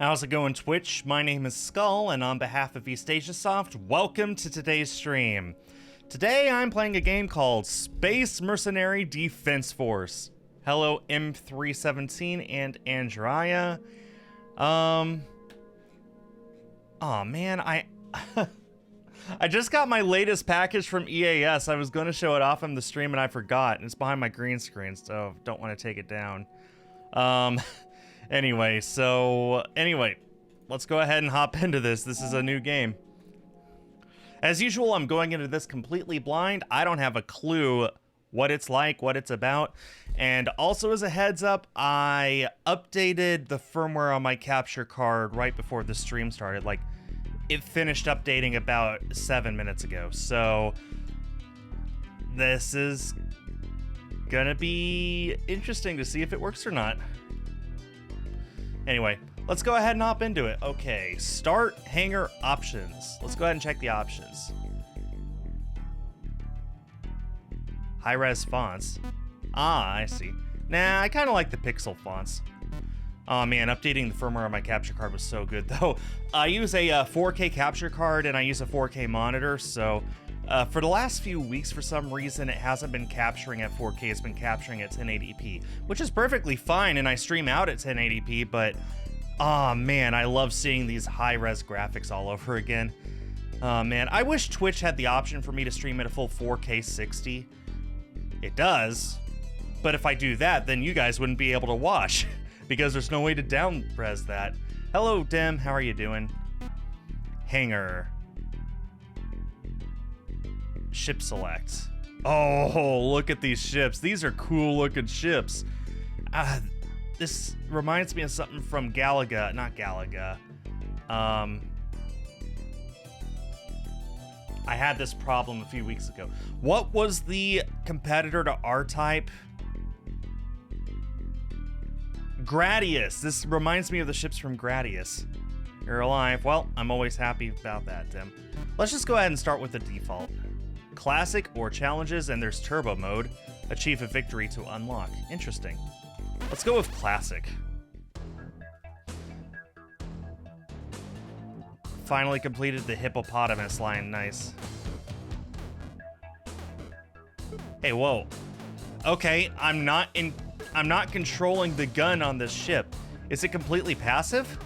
How's it going, Twitch? My name is Skull, and on behalf of Eastasiasoft, welcome to today's stream. Today, I'm playing a game called Space Mercenary Defense Force. Hello, M317 and Andrea. Oh man, I just got my latest package from EAS. I was going to show it off on the stream, and I forgot. It's behind my green screen, so don't want to take it down. Anyway, let's go ahead and hop into this. This is a new game. As usual, I'm going into this completely blind. I don't have a clue what it's like, what it's about. And also as a heads up, I updated the firmware on my capture card right before the stream started. Like, it finished updating about 7 minutes ago. So this is gonna be interesting to see if it works or not. Anyway, let's go ahead and hop into it. Okay, start hangar options. Let's go ahead and check the options. High-res fonts. Ah, I see. Nah, I kind of like the pixel fonts. Oh man, updating the firmware on my capture card was so good though. I use a 4K capture card and I use a 4K monitor, so for the last few weeks, for some reason, it hasn't been capturing at 4K, it's been capturing at 1080p, which is perfectly fine, and I stream out at 1080p, but oh man, I love seeing these high-res graphics all over again. Oh man, I wish Twitch had the option for me to stream at a full 4K 60. It does, but if I do that, then you guys wouldn't be able to watch, because there's no way to down-res that. Hello, Dim, how are you doing? Hangar. Ship select. Oh, look at these ships. These are cool looking ships. This reminds me of something from Galaga. Not Galaga. I had this problem a few weeks ago. What was the competitor to R-Type? Gradius. This reminds me of the ships from Gradius. You're alive. Well, I'm always happy about that, Tim. Let's just go ahead and start with the default. Classic or challenges, and there's turbo mode. Achieve a victory to unlock. Interesting. Let's go with classic. Finally completed the hippopotamus line. Nice. Hey, whoa. Okay, I'm not controlling the gun on this ship. Is it completely passive?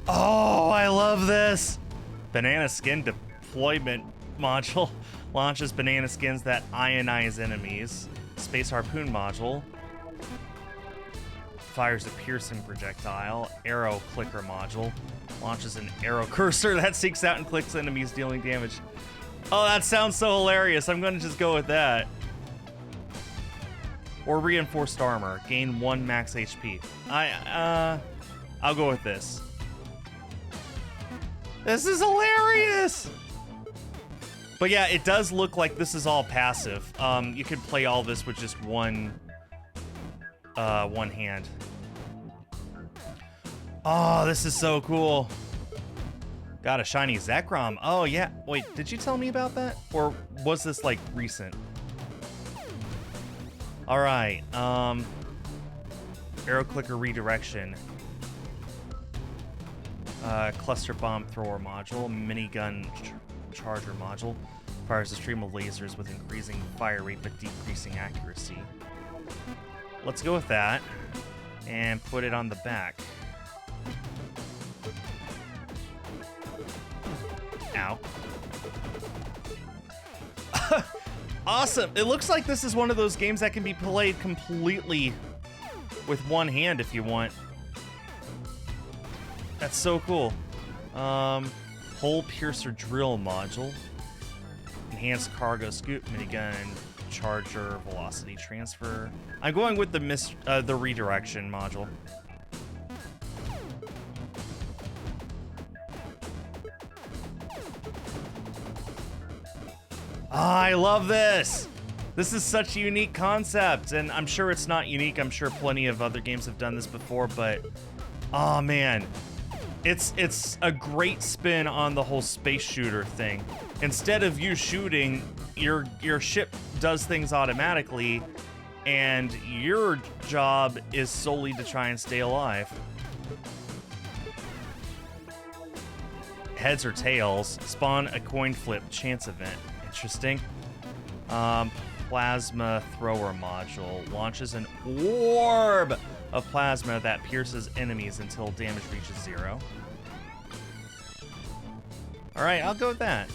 Oh, I love this. Banana skin deployment module launches banana skins that ionize enemies. Space harpoon module fires a piercing projectile. Arrow clicker module launches an arrow cursor that seeks out and clicks enemies, dealing damage. Oh, that sounds so hilarious. I'm gonna just go with that. Or reinforced armor, gain 1 max HP. I'll go with this. This is hilarious! But yeah, it does look like this is all passive. You could play all this with just one hand. Oh, this is so cool. Got a shiny Zekrom. Oh yeah, wait, did you tell me about that? Or was this like recent? All right, arrow clicker redirection. Cluster bomb thrower module, minigun charger module, fires a stream of lasers with increasing fire rate but decreasing accuracy. Let's go with that and put it on the back. Ow. Awesome! It looks like this is one of those games that can be played completely with one hand if you want. That's so cool. Hole piercer drill module. Enhanced cargo scoop, minigun, charger, velocity transfer. I'm going with the redirection module. I love this! This is such a unique concept, and I'm sure it's not unique. I'm sure plenty of other games have done this before, but oh man. It's a great spin on the whole space shooter thing. Instead of you shooting, your ship does things automatically, and your job is solely to try and stay alive. Heads or tails. Spawn a coin flip chance event. Interesting. Plasma thrower module. Launches an orb of plasma that pierces enemies until damage reaches 0. Alright, I'll go with that.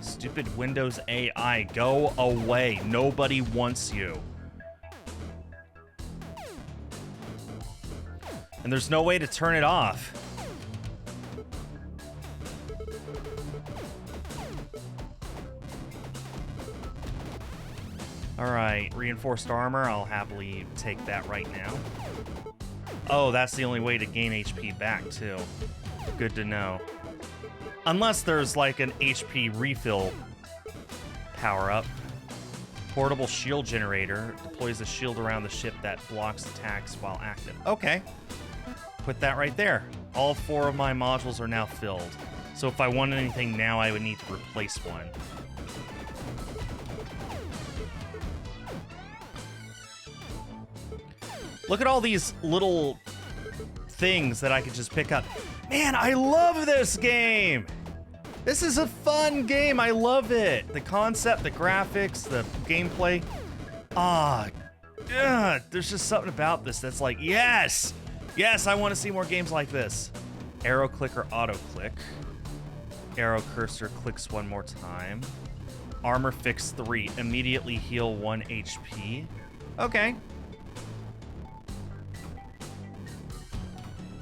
Stupid Windows AI, go away. Nobody wants you. And there's no way to turn it off. Alright, reinforced armor, I'll happily take that right now. Oh, that's the only way to gain HP back, too. Good to know. Unless there's like an HP refill power-up. Portable shield generator deploys a shield around the ship that blocks attacks while active. Okay. Put that right there. All 4 of my modules are now filled. So if I want anything now, I would need to replace one. Look at all these little things that I could just pick up. Man, I love this game! This is a fun game. I love it. The concept, the graphics, the gameplay. There's just something about this that's like, yes! Yes, I want to see more games like this. Arrow click or auto click. Arrow cursor clicks one more time. Armor fix 3. Immediately heal 1 HP. Okay.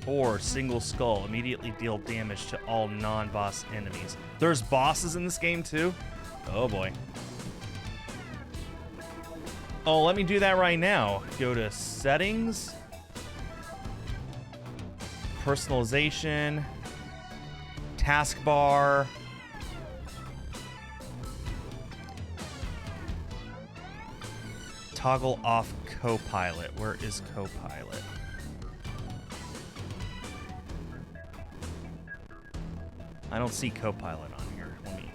Or single skull. Immediately deal damage to all non-boss enemies. There's bosses in this game too? Oh boy. Oh, let me do that right now. Go to settings. Personalization. Taskbar. Toggle off Copilot. Where is Copilot? I don't see Copilot on here. Let me...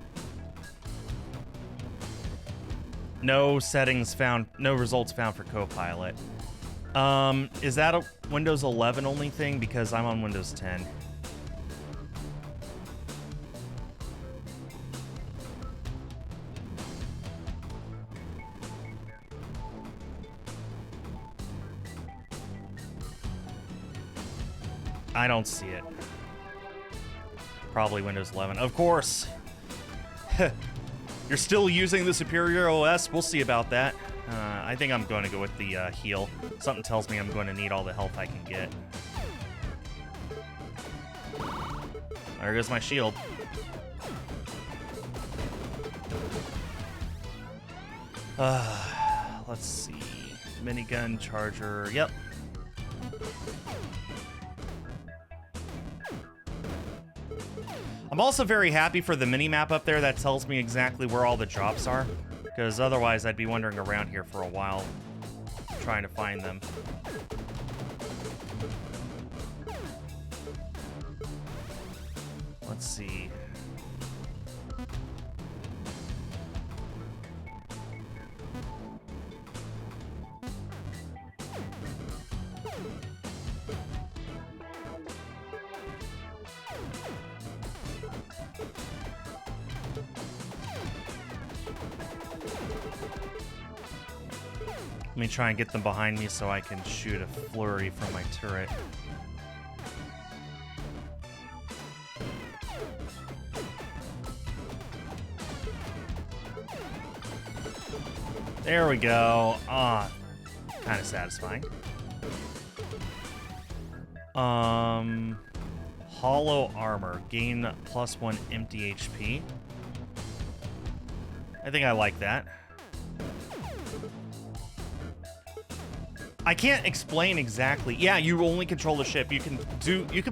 No settings found, no results found for Copilot. Is that a Windows 11 only thing? Because I'm on Windows 10. I don't see it. Probably Windows 11. Of course. You're still using the superior OS? We'll see about that. I think I'm going to go with the heal. Something tells me I'm going to need all the health I can get. There goes my shield. Let's see. Minigun, charger. Yep. I'm also very happy for the mini-map up there that tells me exactly where all the drops are, because otherwise I'd be wandering around here for a while trying to find them. Let's see. Let me try and get them behind me so I can shoot a flurry from my turret. There we go. Ah, kind of satisfying. Hollow armor. Gain +1 empty HP. I think I like that. I can't explain exactly. Yeah, you only control the ship. You can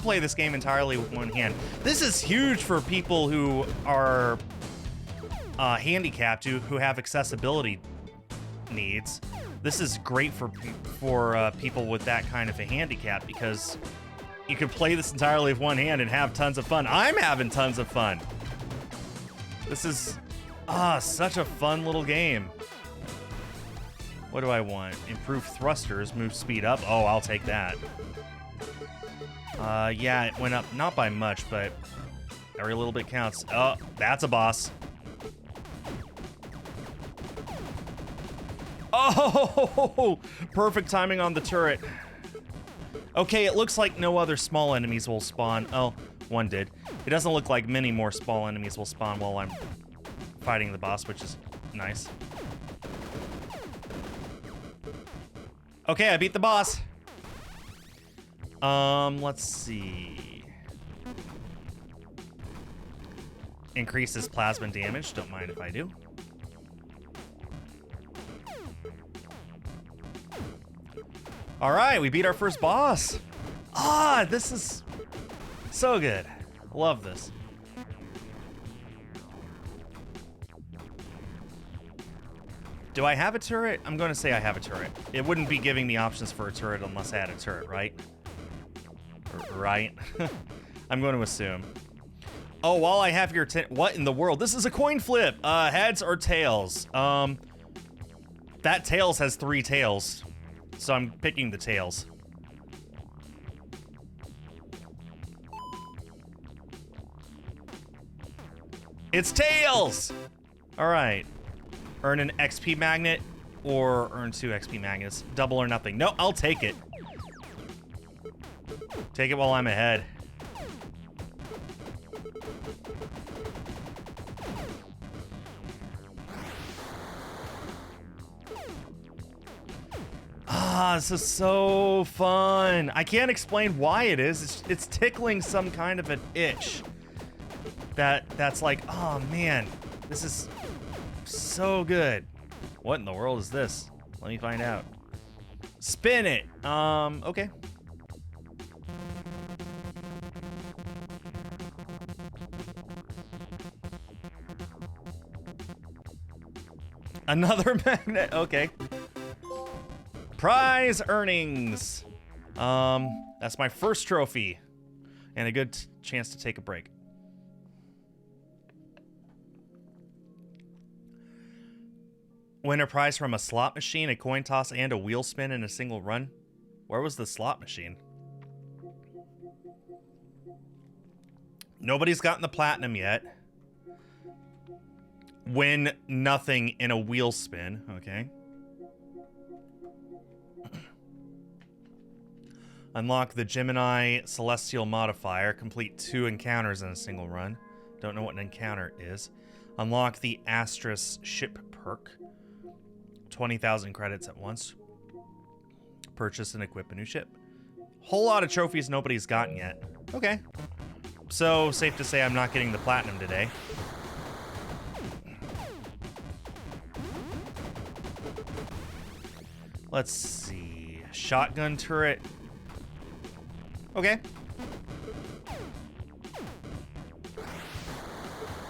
play this game entirely with one hand. This is huge for people who are handicapped, who have accessibility needs. This is great for people with that kind of a handicap, because you can play this entirely with one hand and have tons of fun. I'm having tons of fun. This is such a fun little game. What do I want? Improve thrusters, move speed up. Oh, I'll take that. Yeah, it went up not by much, but every little bit counts. Oh, that's a boss. Oh, perfect timing on the turret. Okay, it looks like no other small enemies will spawn. Oh, one did. It doesn't look like many more small enemies will spawn while I'm fighting the boss, which is nice. Okay, I beat the boss. Let's see. Increases plasma damage. Don't mind if I do. All right, we beat our first boss. This is so good. Love this. Do I have a turret? I'm going to say I have a turret. It wouldn't be giving me options for a turret unless I had a turret, right? Right? I'm going to assume. Oh, while I have your... What in the world? This is a coin flip. Heads or tails? That tails has 3 tails. So I'm picking the tails. It's tails! All right. Earn an XP magnet or earn 2 XP magnets. Double or nothing. No, I'll take it. Take it while I'm ahead. This is so fun. I can't explain why it is. It's tickling some kind of an itch. That's like, oh man, this is so good. What in the world is this? Let me find out. Spin it. Okay. Another magnet. Okay. Prize earnings. That's my first trophy and a good chance to take a break. Win a prize from a slot machine, a coin toss, and a wheel spin in a single run. Where was the slot machine? Nobody's gotten the platinum yet. Win nothing in a wheel spin. Okay. Unlock the Gemini Celestial Modifier. Complete 2 encounters in a single run. Don't know what an encounter is. Unlock the Astris Ship Perk. 20,000 credits at once. Purchase and equip a new ship. Whole lot of trophies nobody's gotten yet. Okay. So, safe to say I'm not getting the platinum today. Let's see. Shotgun turret. Okay.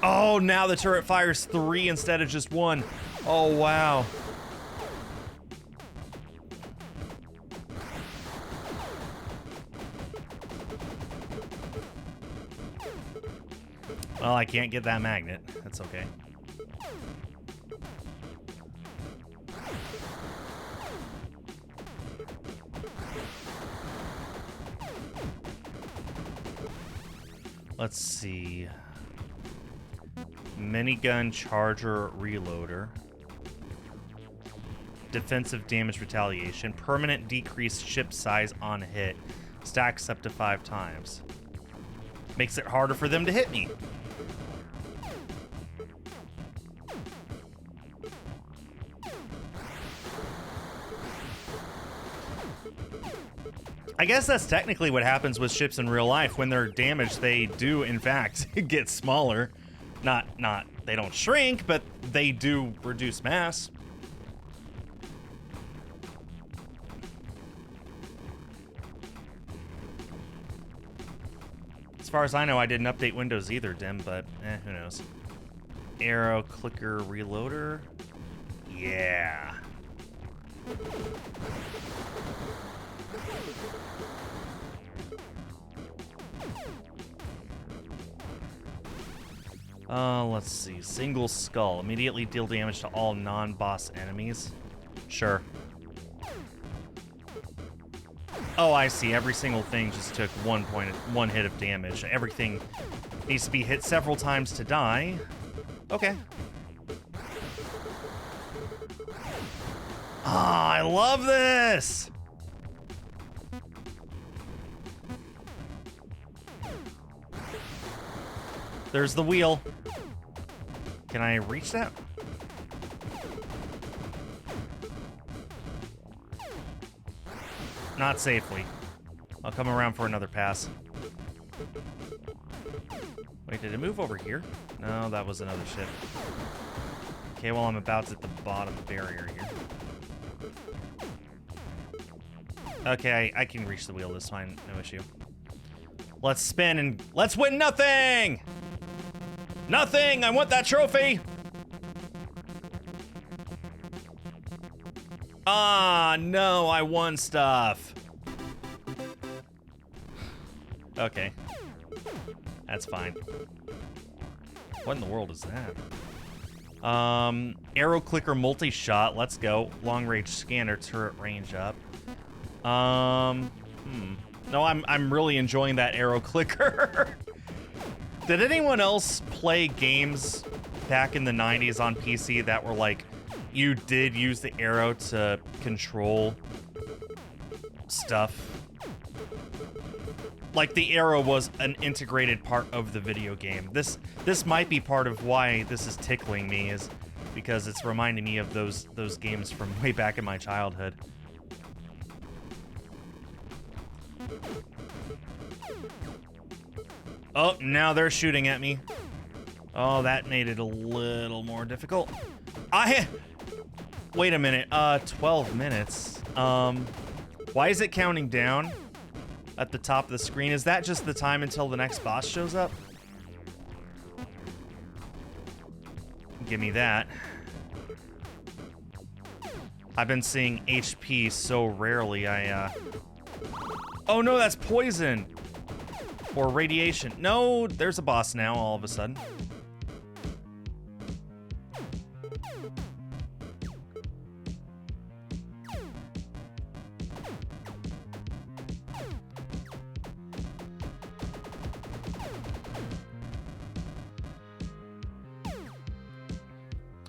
Oh, now the turret fires 3 instead of just 1. Oh, wow. Well, I can't get that magnet. That's okay. Let's see. Minigun charger reloader. Defensive damage retaliation. Permanent decreased ship size on hit. Stacks up to 5 times. Makes it harder for them to hit me. I guess that's technically what happens with ships in real life. When they're damaged, they do, in fact, get smaller. Not, they don't shrink, but they do reduce mass. As far as I know, I didn't update Windows either, Dim, but who knows. Arrow clicker reloader. Yeah. Let's see. Single skull. Immediately deal damage to all non-boss enemies. Sure. Oh, I see. Every single thing just took 1 hit of damage. Everything needs to be hit several times to die. Okay. Ah, I love this! There's the wheel. Can I reach that? Not safely. I'll come around for another pass. Wait, did it move over here? No, that was another ship. Okay, well, I'm about to hit the bottom barrier here. Okay, I can reach the wheel this time, no issue. Let's spin and let's win nothing! Nothing! I want that trophy! Ah, no, I won stuff. Okay. That's fine. What in the world is that? Arrow clicker multi-shot. Let's go. Long range scanner, turret range up. No, I'm really enjoying that arrow clicker. Did anyone else play games back in the 90s on PC that were like, you did use the arrow to control stuff? Like, the arrow was an integrated part of the video game. This might be part of why this is tickling me, is because it's reminding me of those games from way back in my childhood. Oh, now they're shooting at me. Oh, that made it a little more difficult. Wait a minute. 12 minutes. Why is it counting down at the top of the screen? Is that just the time until the next boss shows up? Give me that. I've been seeing HP so rarely, Oh no, that's poison! Or radiation. No, there's a boss now, all of a sudden.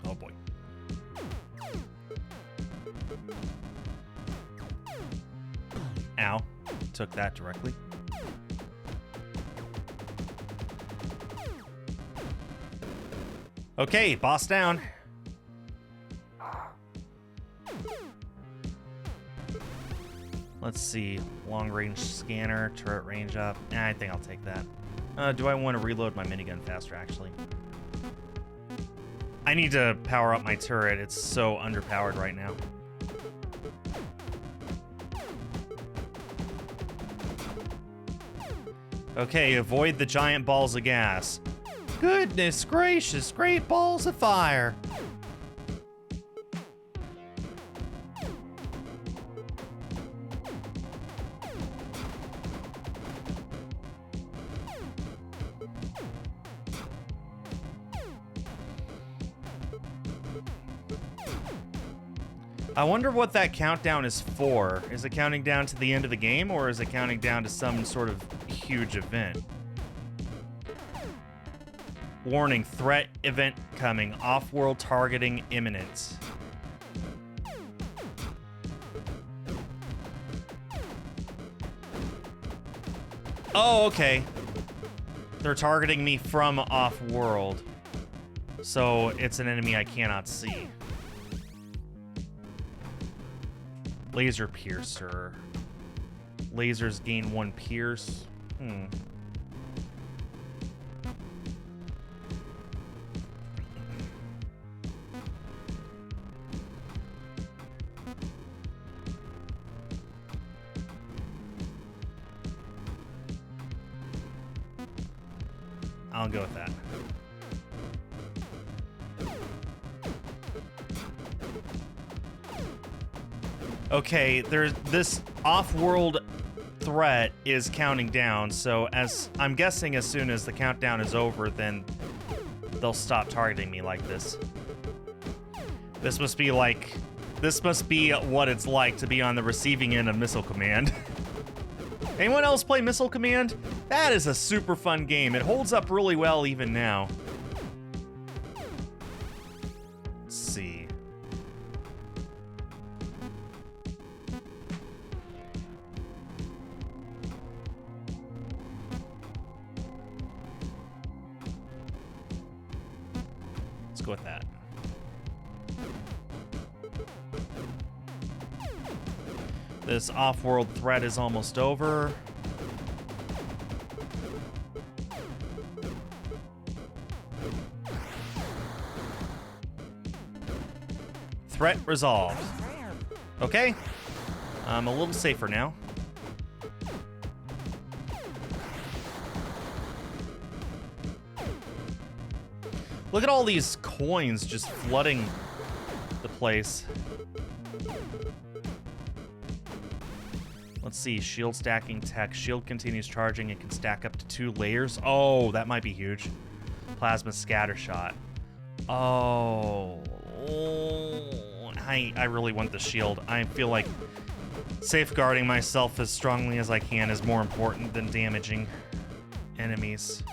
Oh boy. Ow. Took that directly. Okay, boss down. Let's see. Long range scanner, turret range up. I think I'll take that. Do I want to reload my minigun faster, actually? I need to power up my turret. It's so underpowered right now. Okay, avoid the giant balls of gas. Goodness gracious, great balls of fire. I wonder what that countdown is for. Is it counting down to the end of the game, or is it counting down to some sort of huge event? Warning, threat event coming. Off-world targeting imminent. Oh, okay. They're targeting me from off-world. So it's an enemy I cannot see. Laser piercer. Lasers gain 1 pierce. I'll go with that. Okay, there's this off-world threat is counting down, so as I'm guessing as soon as the countdown is over, then they'll stop targeting me like this. This must be what it's like to be on the receiving end of Missile Command. Anyone else play Missile Command? That is a super fun game. It holds up really well even now. Let's see. Let's go with that. This off-world threat is almost over. Threat resolved. Okay. I'm a little safer now. Look at all these coins just flooding the place. Let's see, shield stacking tech. Shield continues charging. It can stack up to 2 layers. Oh, that might be huge. Plasma scatter shot. Oh. I really want the shield. I feel like safeguarding myself as strongly as I can is more important than damaging enemies.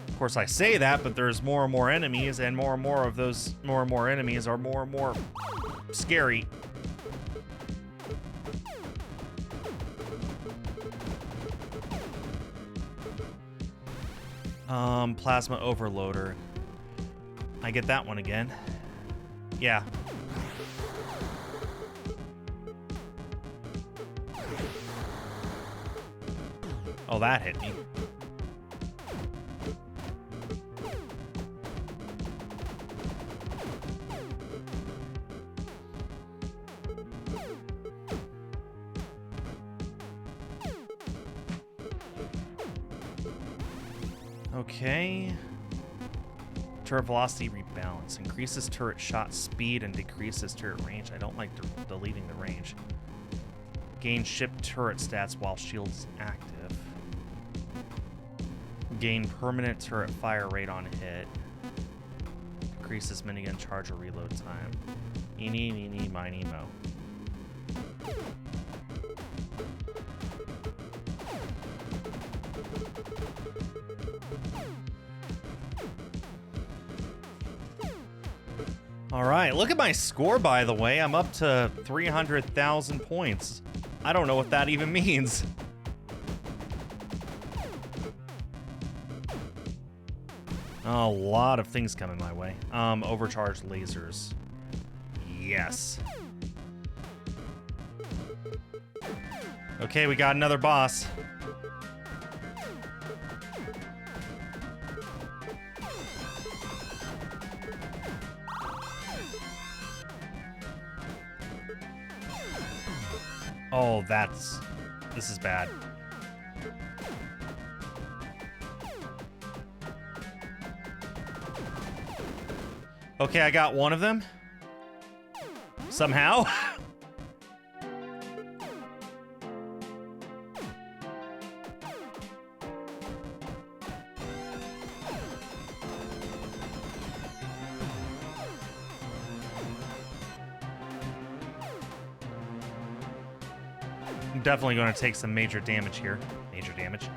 Of course, I say that, but there's more and more enemies, and more of those more and more enemies are more and more scary. Plasma overloader. I get that one again. Yeah. Oh, that hit me. Okay. Turret velocity rebalance. Increases turret shot speed and decreases turret range. I don't like deleting the range. Gain ship turret stats while shield is active. Gain permanent turret fire rate on hit. Decreases minigun charge or reload time. Eeny, meeny, miny, mo. All right, look at my score, by the way. I'm up to 300,000 points. I don't know what that even means. A lot of things coming my way. Overcharged lasers. Yes. Okay, we got another boss. Oh, this is bad. Okay, I got one of them. Somehow. I'm definitely going to take some major damage here. Major damage.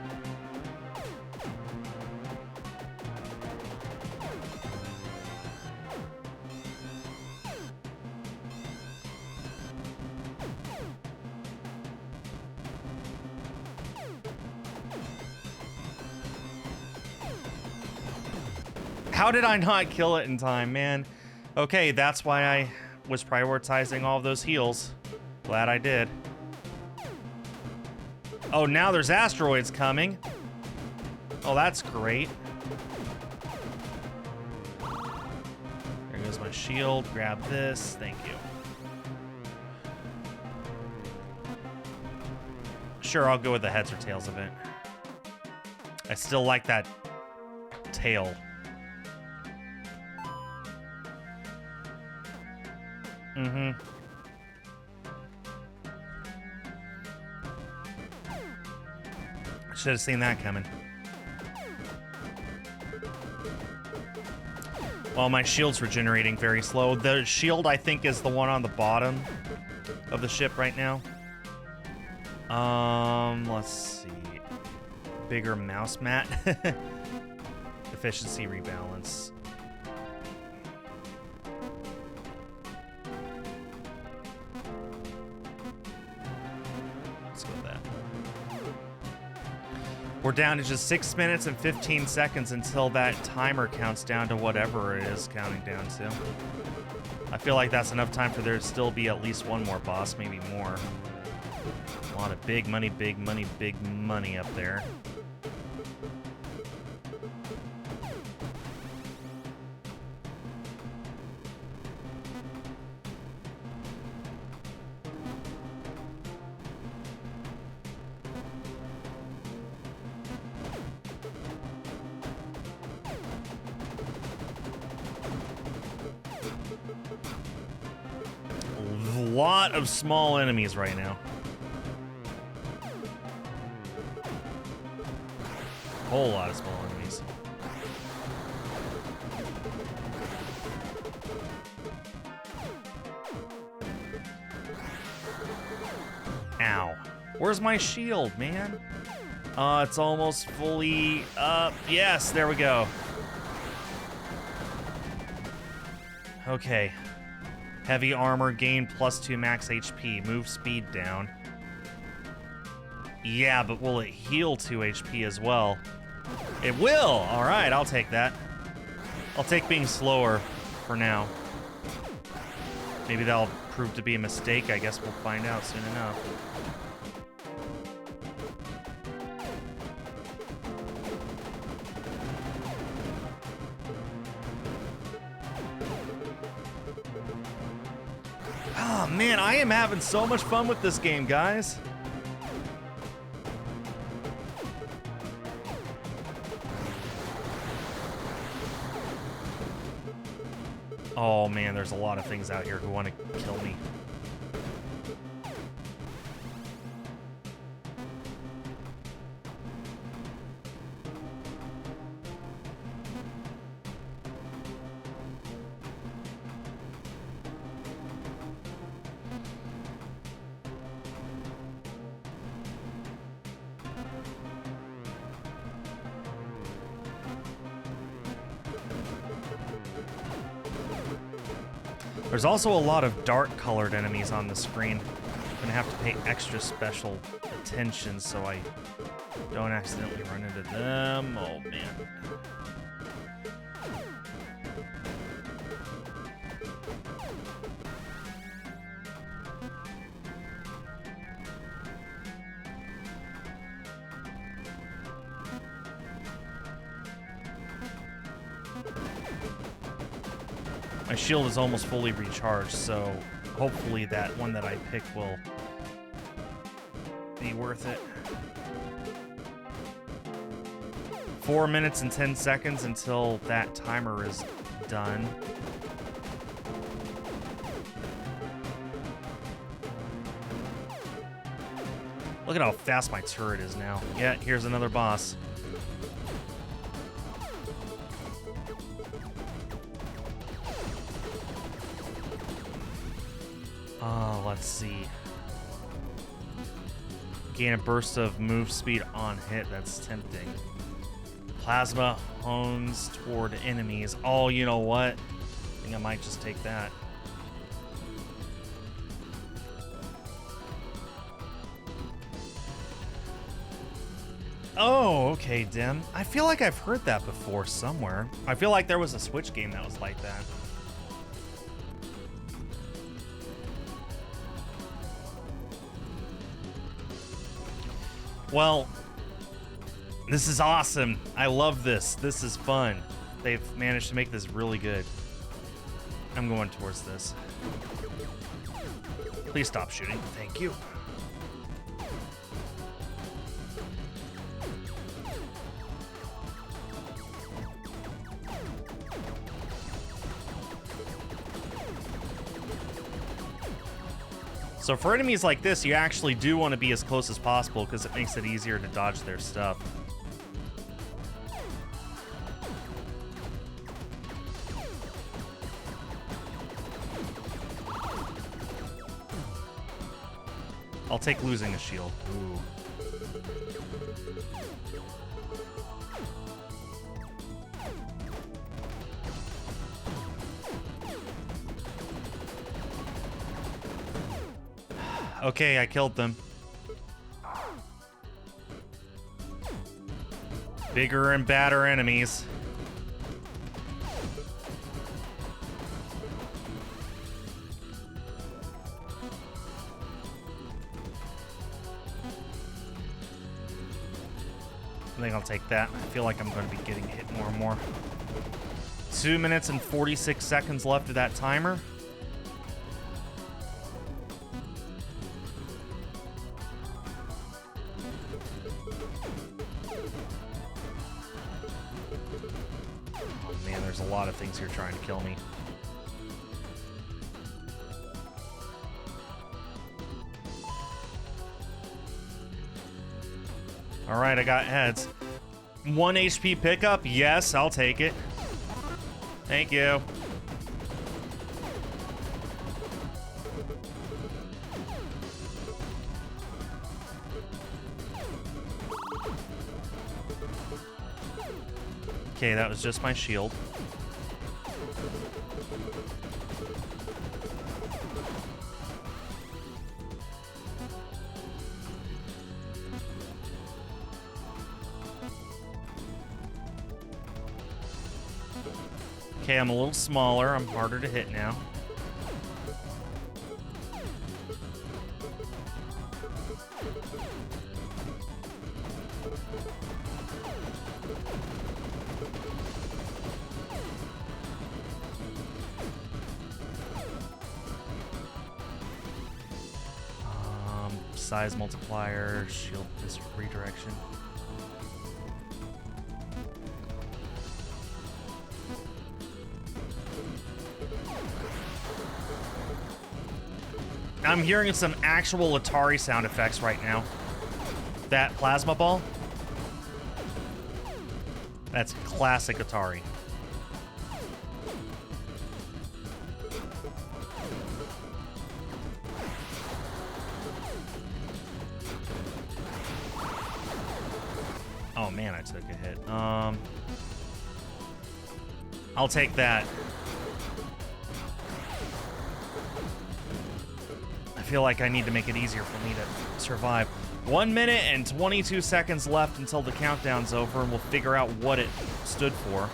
How did I not kill it in time, man? Okay, that's why I was prioritizing all of those heals. Glad I did. Oh, now there's asteroids coming. Oh, that's great. There goes my shield. Grab this. Thank you. Sure, I'll go with the heads or tails of it. I still like that tail. Mm-hmm. Should have seen that coming. Well, my shield's regenerating very slow. The shield, I think, is the one on the bottom of the ship right now. Let's see. Bigger mouse mat. Efficiency rebalance. Let's go with that. We're down to just 6 minutes and 15 seconds until that timer counts down to whatever it is counting down to. I feel like that's enough time for there to still be at least one more boss, maybe more. A lot of big money, big money, big money up there. A lot of small enemies right now. Whole lot of small enemies. Ow. Where's my shield, man? It's almost fully up. Yes, there we go. Okay. Heavy armor, gain +2 max HP. Move speed down. Yeah, but will it heal 2 HP as well? It will! Alright, I'll take that. I'll take being slower for now. Maybe that'll prove to be a mistake. I guess we'll find out soon enough. Oh man, I am having so much fun with this game, guys. Oh man, there's a lot of things out here who want to kill me. There's also a lot of dark-colored enemies on the screen. I'm gonna have to pay extra special attention so I don't accidentally run into them. Oh, man. My shield is almost fully recharged, so hopefully that one that I pick will be worth it. 4 minutes and 10 seconds until that timer is done. Look at how fast my turret is now. Yeah, here's another boss. Let's see. Gain a burst of move speed on hit. That's tempting. Plasma hones toward enemies. Oh, you know what? I think I might just take that. Oh, okay, Dim. I feel like I've heard that before somewhere. I feel like there was a Switch game that was like that. Well, this is awesome. I love this. This is fun. They've managed to make this really good. I'm going towards this. Please stop shooting. Thank you. So for enemies like this, you actually do want to be as close as possible because it makes it easier to dodge their stuff. I'll take losing a shield. Ooh. Okay, I killed them. Bigger and badder enemies. I think I'll take that. I feel like I'm going to be getting hit more and more. 2 minutes and 46 seconds left of that timer. Oh man, there's a lot of things here trying to kill me. All right, I got heads. 1 HP pickup? Yes, I'll take it. Thank you. Okay, that was just my shield. Okay, I'm a little smaller. I'm harder to hit now. Size multiplier, shield this redirection. I'm hearing some actual Atari sound effects right now. That plasma ball. That's classic Atari. Oh man, I took a hit. I'll take that. I feel like I need to make it easier for me to survive. 1 minute and 22 seconds left until the countdown's over, and we'll figure out what it stood for.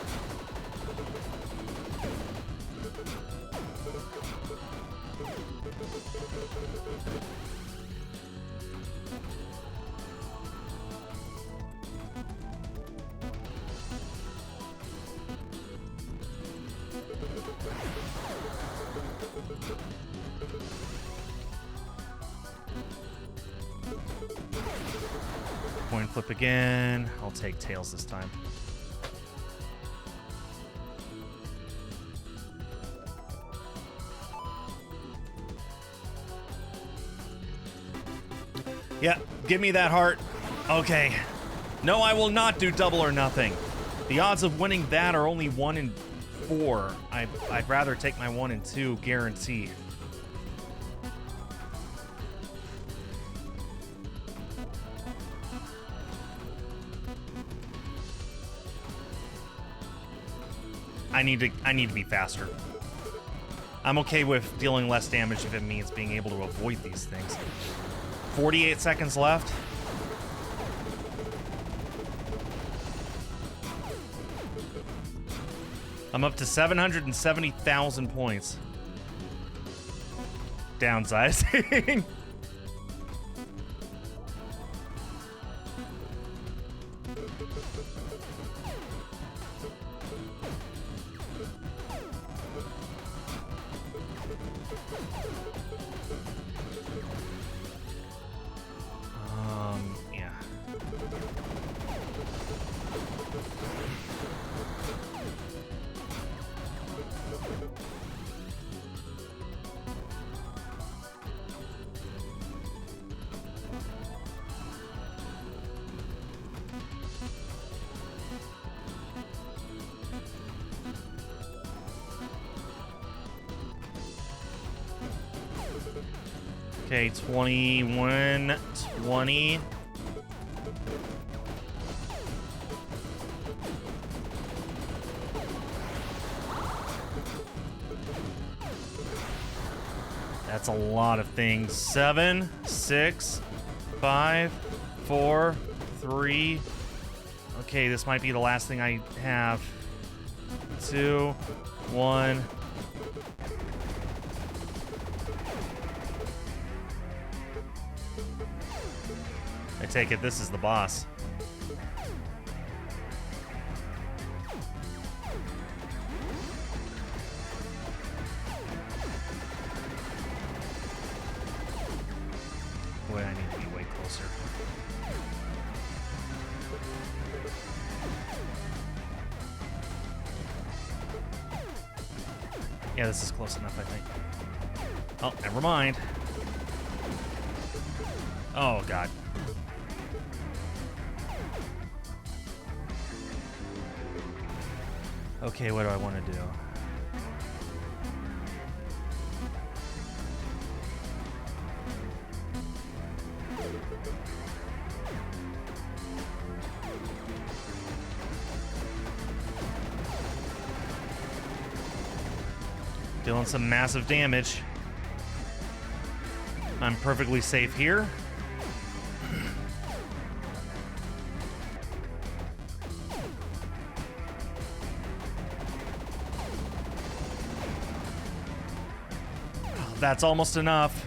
Coin flip again. I'll take tails this time. Yeah, give me that heart. Okay. No, I will not do double or nothing. The odds of winning that are only 1 in 4. I'd rather take my 1 in 2 guarantee. I need to be faster. I'm okay with dealing less damage if it means being able to avoid these things. 48 seconds left. I'm up to 770,000 points. Downsizing. Yeah. Okay, 21, 20. That's a lot of things. 7, 6, 5, 4, 3. Okay, this might be the last thing I have. 2, 1. I take it this is the boss. Boy, I need to be way closer. Yeah, this is close enough, I think. Oh, never mind. Oh, God. Okay, what do I want to do? Dealing some massive damage. I'm perfectly safe here. That's almost enough.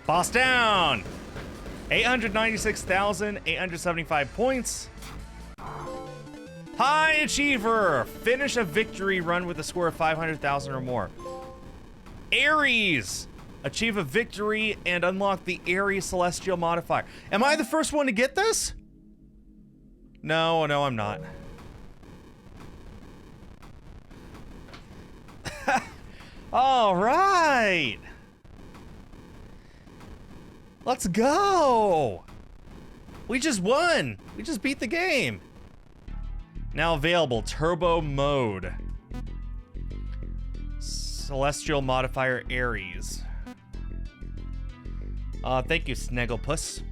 Boss down! 896,875 points. High Achiever! Finish a victory run with a score of 500,000 or more. Ares! Achieve a victory and unlock the Ares Celestial modifier. Am I the first one to get this? No, I'm not. All right. Let's go. We just won. We just beat the game. Now available, Turbo Mode. Celestial modifier Ares. Thank you, Snagglepuss.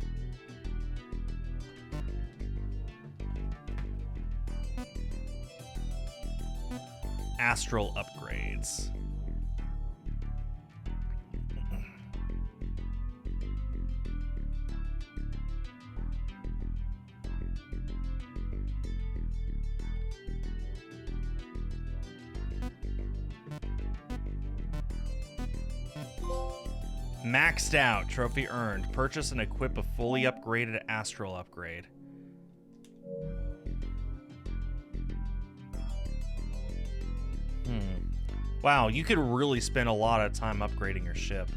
Astral upgrades. Maxed out. Trophy earned. Purchase and equip a fully upgraded Astral upgrade. Wow, you could really spend a lot of time upgrading your ship.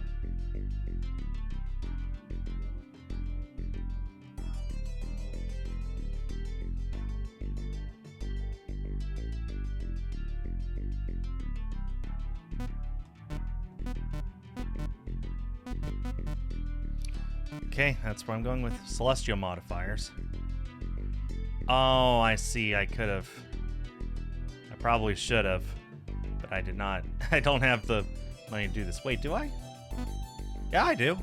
Okay, that's what I'm going with. Celestial modifiers. Oh, I see. I could have. I probably should have. But I did not. I don't have the money to do this. Wait, do I? Yeah, I do.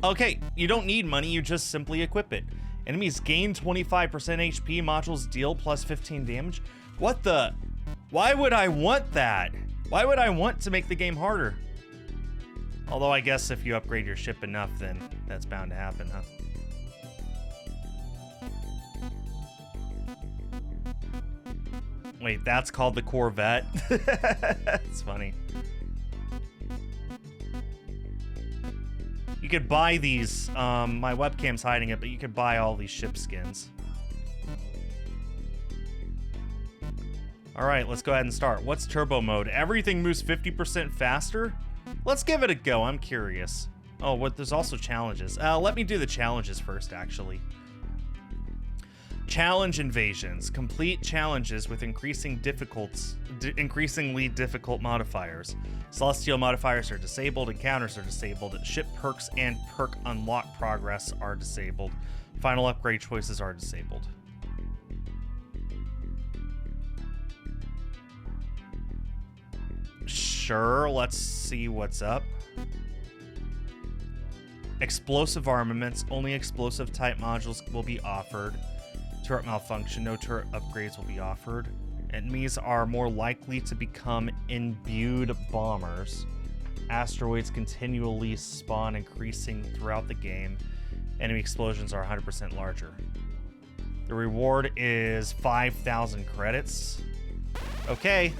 Okay, you don't need money. You just simply equip it. Enemies gain 25% HP. Modules deal plus 15 damage. What the? Why would I want that? Why would I want to make the game harder? Although I guess if you upgrade your ship enough, then that's bound to happen, huh? Wait, that's called the Corvette? That's funny. You could buy these. My webcam's hiding it, but you could buy all these ship skins. All right, let's go ahead and start. What's turbo mode? Everything moves 50% faster? Let's give it a go. I'm curious. Oh, there's also challenges. Let me do the challenges first, actually. Challenge invasions. Complete challenges with increasingly difficult modifiers. Celestial modifiers are disabled. Encounters are disabled. Ship perks and perk unlock progress are disabled. Final upgrade choices are disabled. Sure, let's see what's up. Explosive armaments. Only explosive type modules will be offered. Turret malfunction. No turret upgrades will be offered. Enemies are more likely to become imbued bombers. Asteroids continually spawn, increasing throughout the game. Enemy explosions are 100% larger. The reward is 5,000 credits. Okay.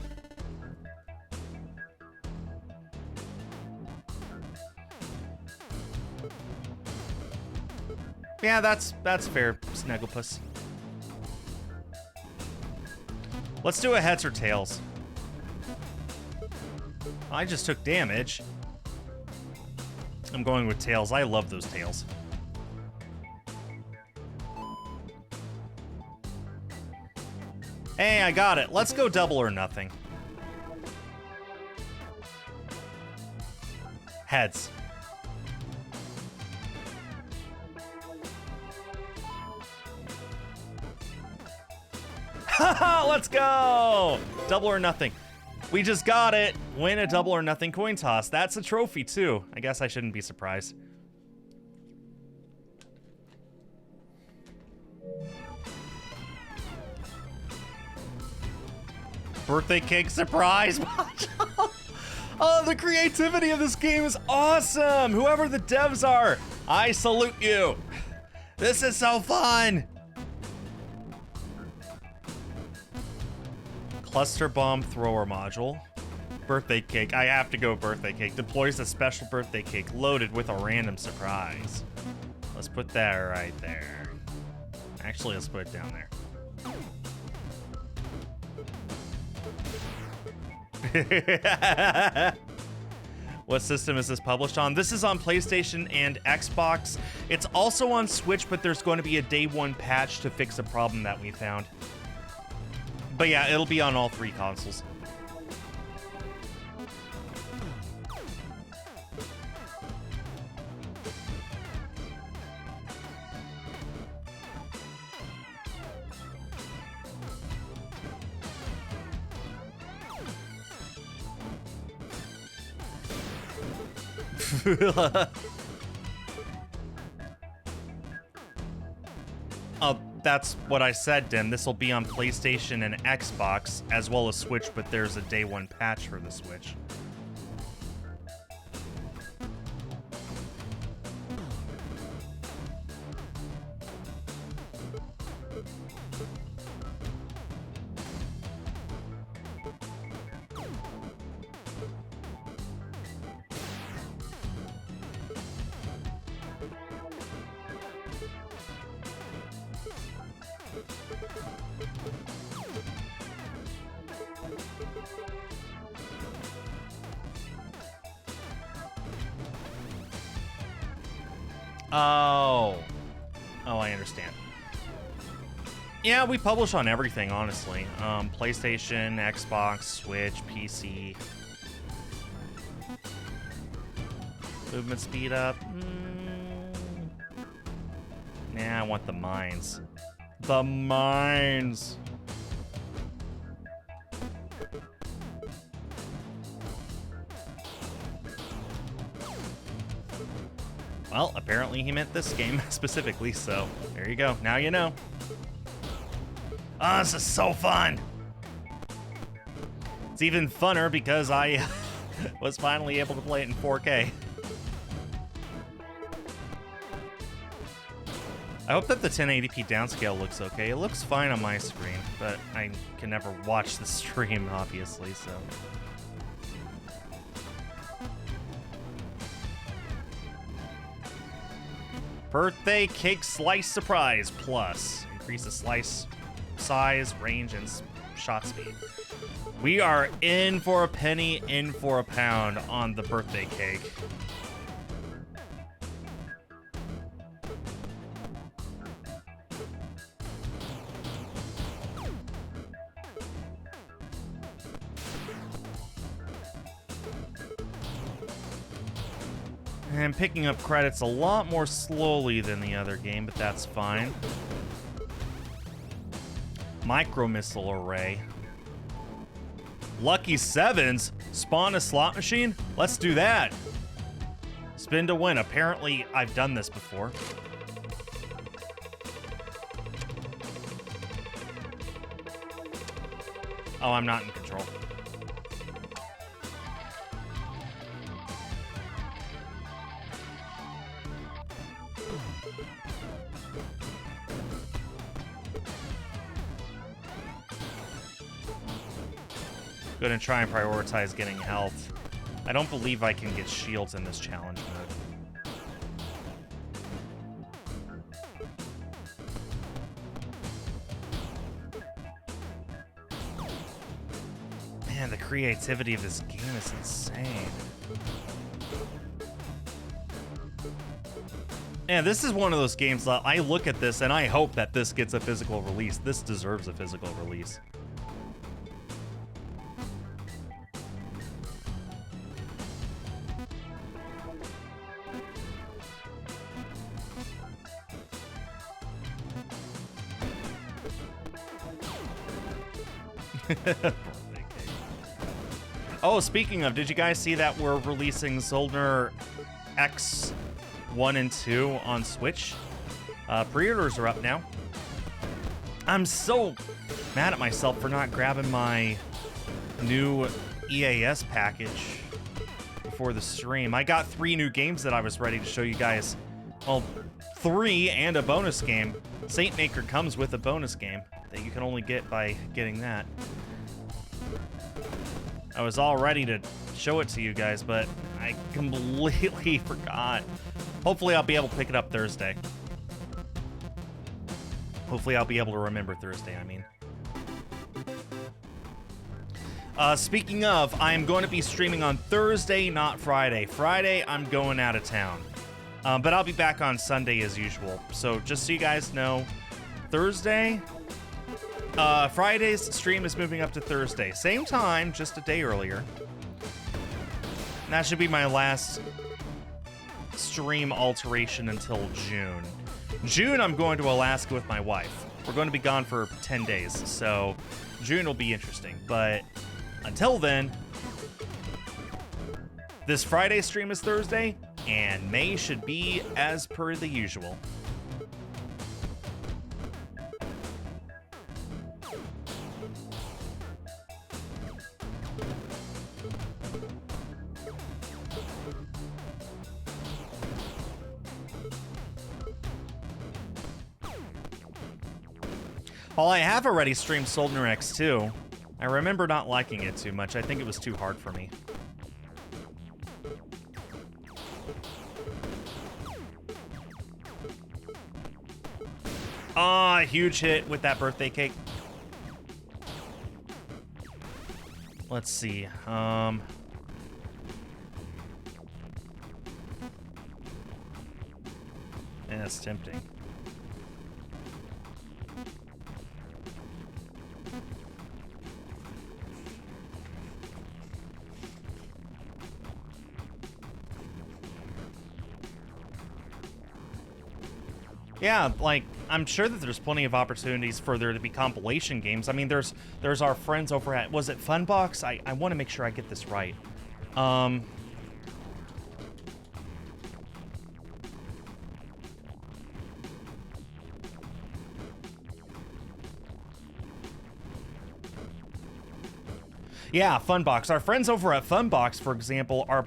Yeah, that's fair, Snugglepuss. Let's do a heads or tails. I just took damage. I'm going with tails. I love those tails. Hey, I got it. Let's go double or nothing. Heads. Haha, let's go! Double or nothing. We just got it. Win a double or nothing coin toss. That's a trophy too. I guess I shouldn't be surprised. Birthday cake surprise. Oh, the creativity of this game is awesome. Whoever the devs are, I salute you. This is so fun. Cluster bomb thrower module. Birthday cake. I have to go birthday cake. Deploys a special birthday cake loaded with a random surprise. Let's put that right there. Actually, let's put it down there. What system is this published on? This is on PlayStation and Xbox. It's also on Switch, but there's going to be a day one patch to fix a problem that we found. But yeah, it'll be on all three consoles. Oh, that's what I said, Dim. This will be on PlayStation and Xbox, as well as Switch, but there's a day one patch for the Switch. Oh, I understand. Yeah, we publish on everything, honestly. PlayStation, Xbox, Switch, PC. Movement speed up. Nah, I want the mines. The mines. Well, apparently he meant this game specifically, so there you go. Now you know. Oh, this is so fun. It's even funner because I was finally able to play it in 4K. I hope that the 1080p downscale looks okay. It looks fine on my screen, but I can never watch the stream, obviously, so. Birthday cake slice surprise plus. Increase the slice size, range, and shot speed. We are in for a penny, in for a pound on the birthday cake. And picking up credits a lot more slowly than the other game, but that's fine. Micro missile array. Lucky sevens? Spawn a slot machine? Let's do that. Spin to win. Apparently, I've done this before. Oh, I'm not in control. Gonna try and prioritize getting health. I don't believe I can get shields in this challenge mode. Man, the creativity of this game is insane. Man, this is one of those games that I look at this and I hope that this gets a physical release. This deserves a physical release. Oh, speaking of, did you guys see that we're releasing Zoldner X 1 and 2 on Switch? Pre-orders are up now. I'm so mad at myself for not grabbing my new EAS package before the stream. I got 3 new games that I was ready to show you guys. Well, 3 and a bonus game. Saint Maker comes with a bonus game that you can only get by getting that. I was all ready to show it to you guys, but I completely forgot. Hopefully I'll be able to pick it up Thursday. Hopefully I'll be able to remember Thursday, I mean. Speaking of, I'm going to be streaming on Thursday, not Friday. Friday, I'm going out of town. But I'll be back on Sunday as usual. So just so you guys know, Thursday... Friday's stream is moving up to Thursday. Same time, just a day earlier. And that should be my last stream alteration until June. June, I'm going to Alaska with my wife. We're going to be gone for 10 days, so June will be interesting. But until then, this Friday stream is Thursday, and May should be as per the usual. While I have already streamed Zoldner X2, I remember not liking it too much. I think it was too hard for me. Ah, huge hit with that birthday cake. Let's see. Man, that's tempting. Yeah, like, I'm sure that there's plenty of opportunities for there to be compilation games. I mean, there's our friends over at, was it Funbox? I want to make sure I get this right. Yeah, Funbox. Our friends over at Funbox, for example, are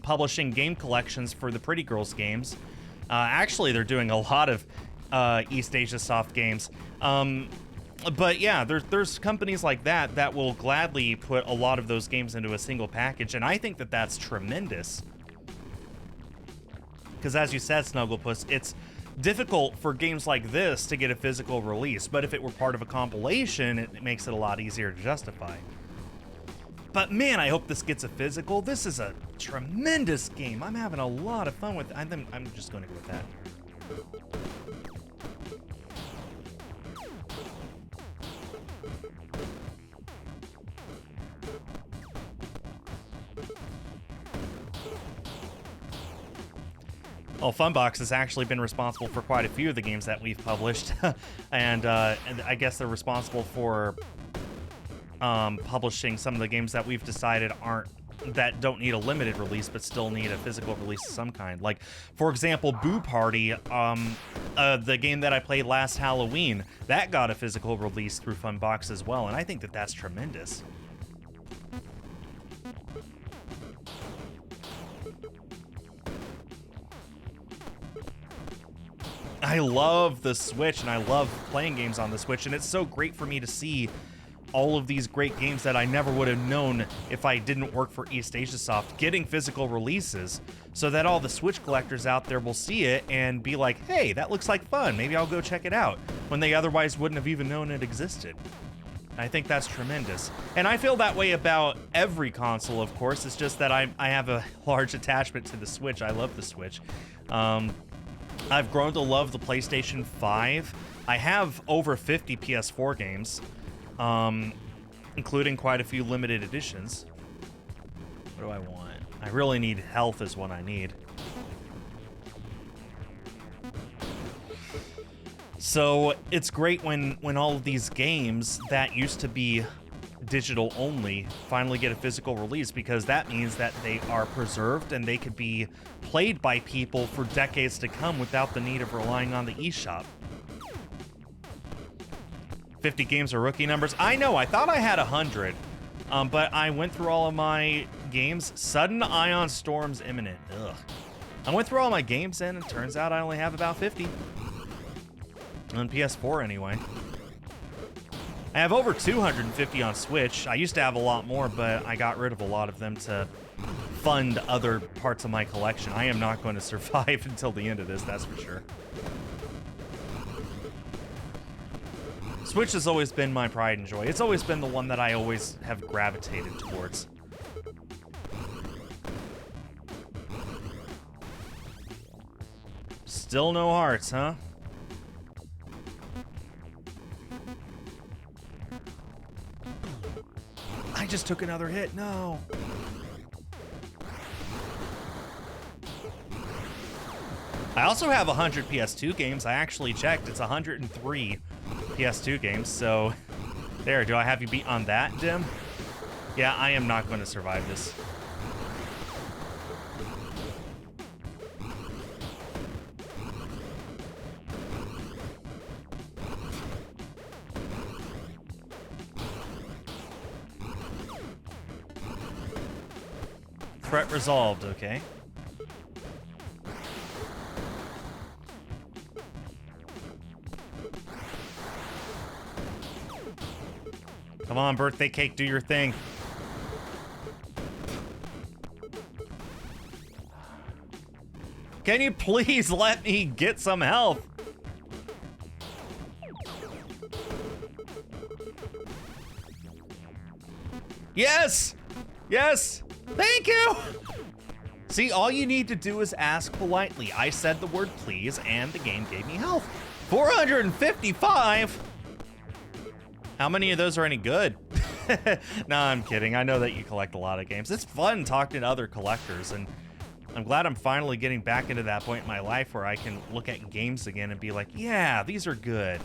publishing game collections for the Pretty Girls games. Actually, they're doing a lot of East Asia soft games. But yeah, there's companies like that that will gladly put a lot of those games into a single package, and I think that that's tremendous. Because as you said, Snugglepuss, it's difficult for games like this to get a physical release, but if it were part of a compilation, it makes it a lot easier to justify. But man, I hope this gets a physical. This is a tremendous game. I'm having a lot of fun with it. I'm just going to go with that. Well, Funbox has actually been responsible for quite a few of the games that we've published. and I guess they're responsible for publishing some of the games that we've decided that don't need a limited release but still need a physical release of some kind. Like, for example, Boo Party, the game that I played last Halloween, that got a physical release through Funbox as well, and I think that that's tremendous. I love the Switch, and I love playing games on the Switch, and it's so great for me to see all of these great games that I never would have known if I didn't work for East Asia Soft getting physical releases, so that all the Switch collectors out there will see it and be like, hey, that looks like fun, maybe I'll go check it out, when they otherwise wouldn't have even known it existed. I think that's tremendous. And I feel that way about every console, of course. It's just that I have a large attachment to the Switch. I love the Switch. I've grown to love the PlayStation 5. I have over 50 PS4 games, including quite a few limited editions. What do I want? I really need health is what I need. So it's great when all of these games that used to be digital only finally get a physical release, because that means that they are preserved and they could be played by people for decades to come without the need of relying on the eShop. 50 games are rookie numbers. I know, I thought I had 100, but I went through all of my games. Sudden Ion Storm's imminent. Ugh. I went through all my games and it turns out I only have about 50. On PS4 anyway. I have over 250 on Switch. I used to have a lot more, but I got rid of a lot of them to fund other parts of my collection. I am not going to survive until the end of this, that's for sure. Switch has always been my pride and joy. It's always been the one that I always have gravitated towards. Still no hearts, huh? I just took another hit, no. I also have 100 PS2 games. I actually checked, it's 103 PS2 games, so there, do I have you beat on that, Dim? Yeah, I am not going to survive this. Threat resolved, okay. Come on, birthday cake, do your thing. Can you please let me get some health? Yes! Yes! Thank you! See, all you need to do is ask politely. I said the word please, and the game gave me health. 455? How many of those are any good? No, I'm kidding. I know that you collect a lot of games. It's fun talking to other collectors, and I'm glad I'm finally getting back into that point in my life where I can look at games again and be like, yeah, these are good.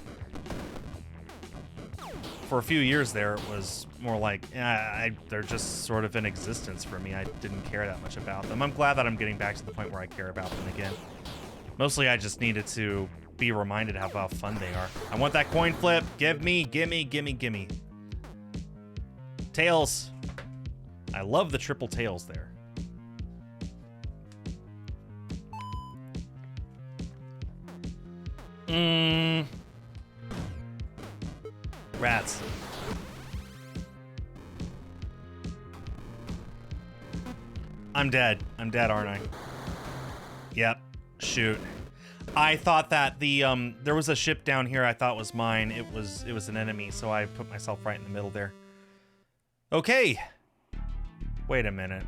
For a few years there, it was more like, they're just sort of in existence for me. I didn't care that much about them. I'm glad that I'm getting back to the point where I care about them again. Mostly I just needed to be reminded how fun they are. I want that coin flip. Gimme. Tails. I love the triple tails there. Rats. I'm dead. I'm dead, aren't I? Yep. Shoot. I thought that there was a ship down here I thought was mine. It was an enemy, so I put myself right in the middle there. Okay. Wait a minute.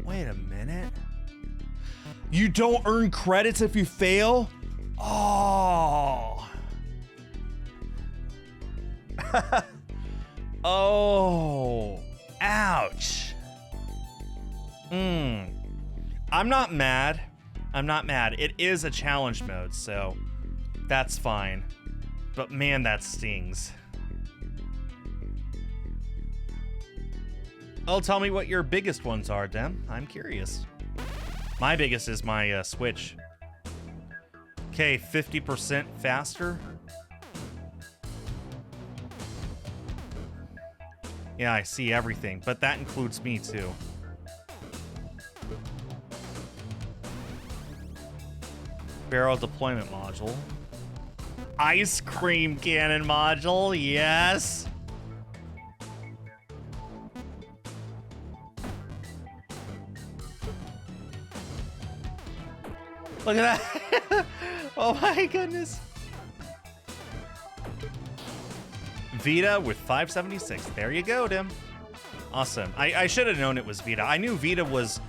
Wait a minute. You don't earn credits if you fail? Oh. Oh. Ouch. I'm not mad. I'm not mad. It is a challenge mode, so that's fine. But man, that stings. Oh, tell me what your biggest ones are, Dem. I'm curious. My biggest is my Switch. Okay, 50% faster. Yeah, I see everything, but that includes me too. Barrel deployment module. Ice cream cannon module, yes. Look at that. Oh my goodness. Vita with 576. There you go, Tim. Awesome. I should have known it was Vita. I knew Vita was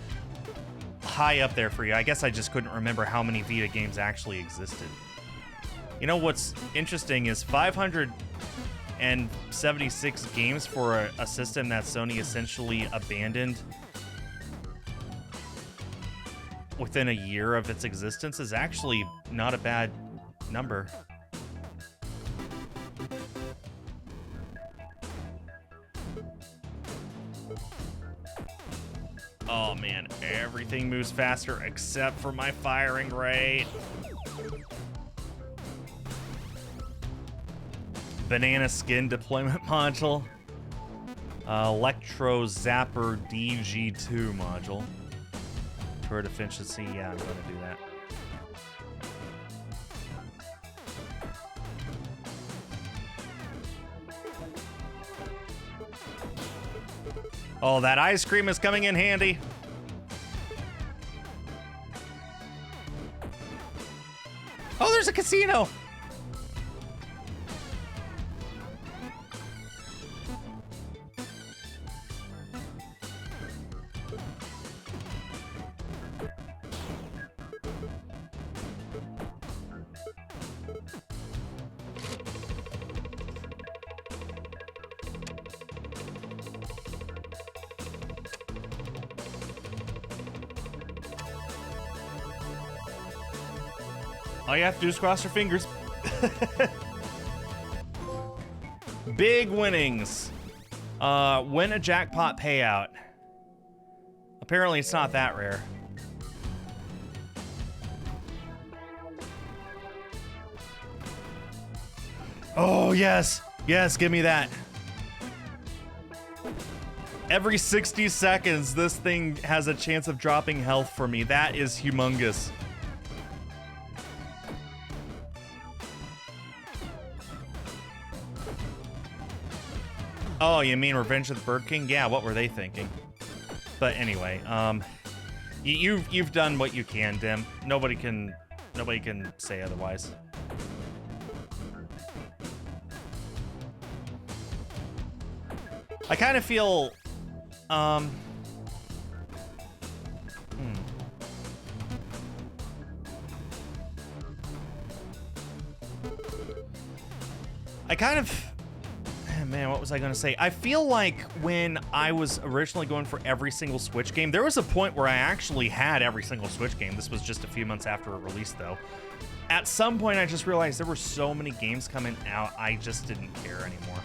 high up there for you. I guess I just couldn't remember how many Vita games actually existed. You know what's interesting is 576 games for a system that Sony essentially abandoned within a year of its existence is actually not a bad number. Oh man, everything moves faster except for my firing rate. Banana skin deployment module. Electro Zapper DG2 module. Turret efficiency, yeah, I'm gonna do that. Oh, that ice cream is coming in handy. Oh, there's a casino. All you have to do is cross your fingers. Big winnings. Win a jackpot payout. Apparently it's not that rare. Oh, yes. Yes, give me that. Every 60 seconds, this thing has a chance of dropping health for me. That is humongous. Oh, you mean Revenge of the Bird King? Yeah, what were they thinking? But anyway, you've done what you can, Dim. Nobody can say otherwise. I kind of feel I kind of man, what was I gonna say? I feel like when I was originally going for every single Switch game, there was a point where I actually had every single Switch game. This was just a few months after it released, though. At some point, I just realized there were so many games coming out, I just didn't care anymore.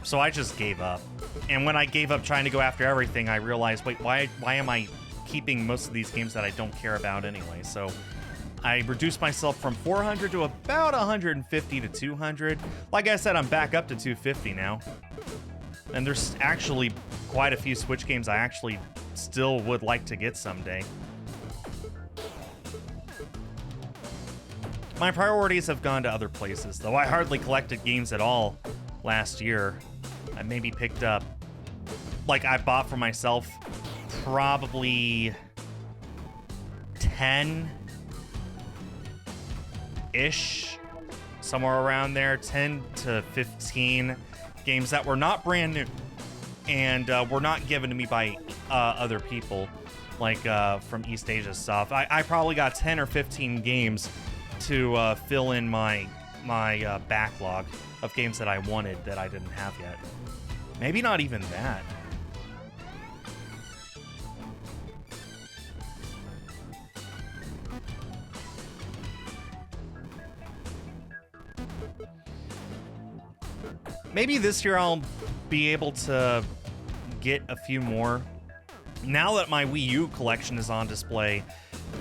So I just gave up. And when I gave up trying to go after everything, I realized, wait, why am I keeping most of these games that I don't care about anyway? So I reduced myself from 400 to about 150 to 200. Like I said, I'm back up to 250 now. And there's actually quite a few Switch games I actually still would like to get someday. My priorities have gone to other places, though. I hardly collected games at all last year. I maybe picked up, like, I bought for myself probably 10-ish, somewhere around there, 10 to 15 games that were not brand new and were not given to me by other people, like from East Asia stuff. I probably got 10 or 15 games to fill in my backlog of games that I wanted that I didn't have yet. Maybe not even that. Maybe this year I'll be able to get a few more. Now that my Wii U collection is on display,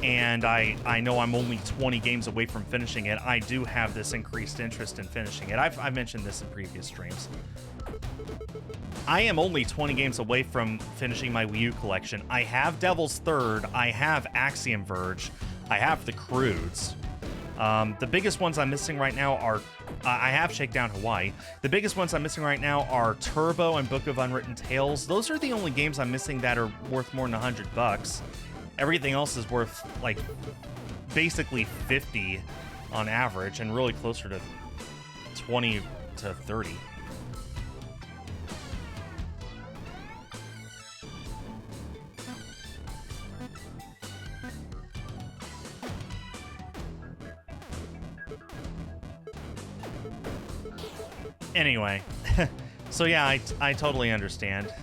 and I know I'm only 20 games away from finishing it, I do have this increased interest in finishing it. I've mentioned this in previous streams. I am only 20 games away from finishing my Wii U collection. I have Devil's Third, I have Axiom Verge, I have the Croods. The biggest ones I'm missing right now are, I have Shakedown Hawaii. The biggest ones I'm missing right now are Turbo and Book of Unwritten Tales. Those are the only games I'm missing that are worth more than $100. Everything else is worth, like, basically 50 on average, and really closer to 20 to 30. Anyway, so yeah, I totally understand.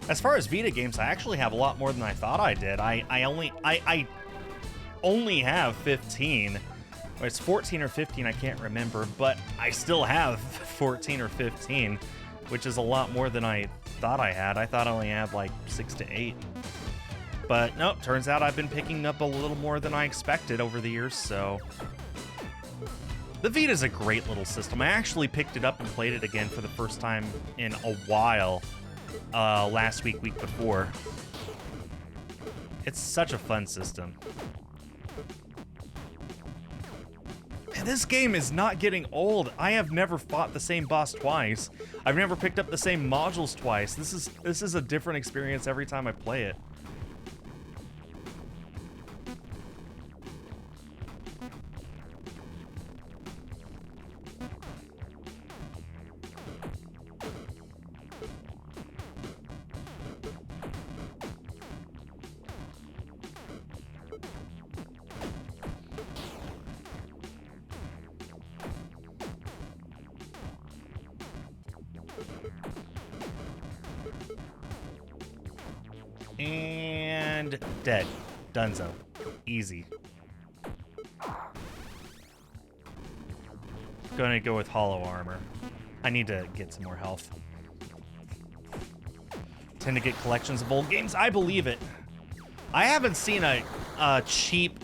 As far as Vita games, I actually have a lot more than I thought I did. I only have 15. Or it's 14 or 15, I can't remember, but I still have 14 or 15, which is a lot more than I thought I had. I thought I only had like 6 to 8. But nope, turns out I've been picking up a little more than I expected over the years, so. The Vita's a great little system. I actually picked it up and played it again for the first time in a while last week before. It's such a fun system. And this game is not getting old. I have never fought the same boss twice. I've never picked up the same modules twice. This is a different experience every time I play it. And dead. Dunzo. Easy. Gonna go with hollow armor. I need to get some more health. Tend to get collections of old games. I believe it. I haven't seen a cheap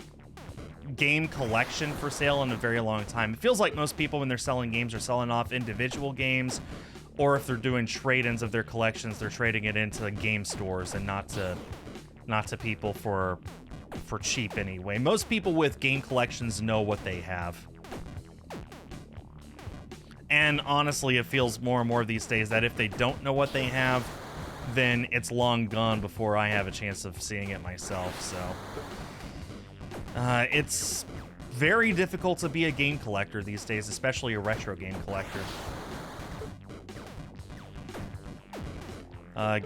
game collection for sale in a very long time. It feels like most people, when they're selling games, are selling off individual games, or if they're doing trade-ins of their collections, they're trading it into game stores and not to people for cheap anyway. Most people with game collections know what they have. And honestly, it feels more and more these days that if they don't know what they have, then it's long gone before I have a chance of seeing it myself, so. It's very difficult to be a game collector these days, especially a retro game collector.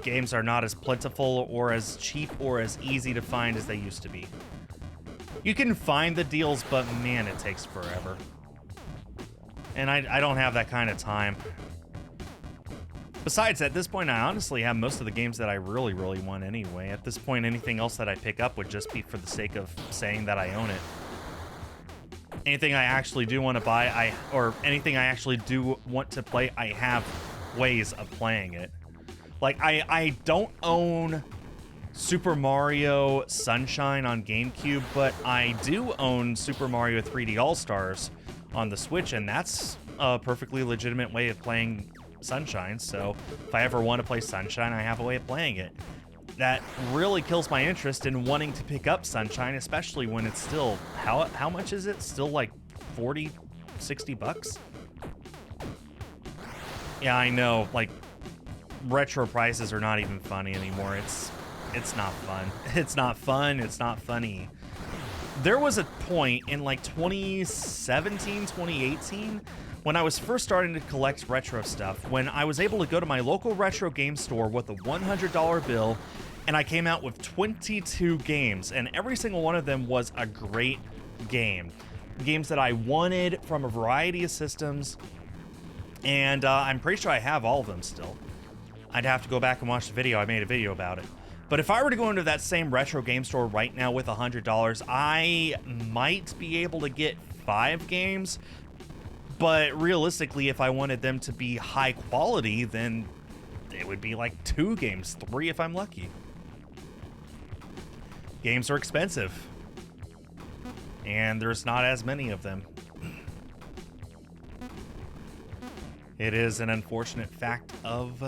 Games are not as plentiful or as cheap or as easy to find as they used to be. You can find the deals, but man, it takes forever. And I don't have that kind of time. Besides, at this point, I honestly have most of the games that I really, really want anyway. At this point, anything else that I pick up would just be for the sake of saying that I own it. Anything I actually do want to buy, or anything I actually do want to play, I have ways of playing it. Like, I don't own Super Mario Sunshine on GameCube, but I do own Super Mario 3D All-Stars on the Switch, and that's a perfectly legitimate way of playing Sunshine. So if I ever want to play Sunshine, I have a way of playing it. That really kills my interest in wanting to pick up Sunshine, especially when it's still, how much is it? Still like 40, 60 bucks? Yeah, I know, like, retro prices are not even funny anymore. It's not fun. It's not fun. It's not funny. There was a point in like 2017, 2018, when I was first starting to collect retro stuff, when I was able to go to my local retro game store with a $100 bill, and I came out with 22 games, and every single one of them was a great game. Games that I wanted from a variety of systems, and I'm pretty sure I have all of them still. I'd have to go back and watch the video. I made a video about it. But if I were to go into that same retro game store right now with $100, I might be able to get 5 games. But realistically, if I wanted them to be high quality, then it would be like 2 games, 3 if I'm lucky. Games are expensive. And there's not as many of them. It is an unfortunate fact of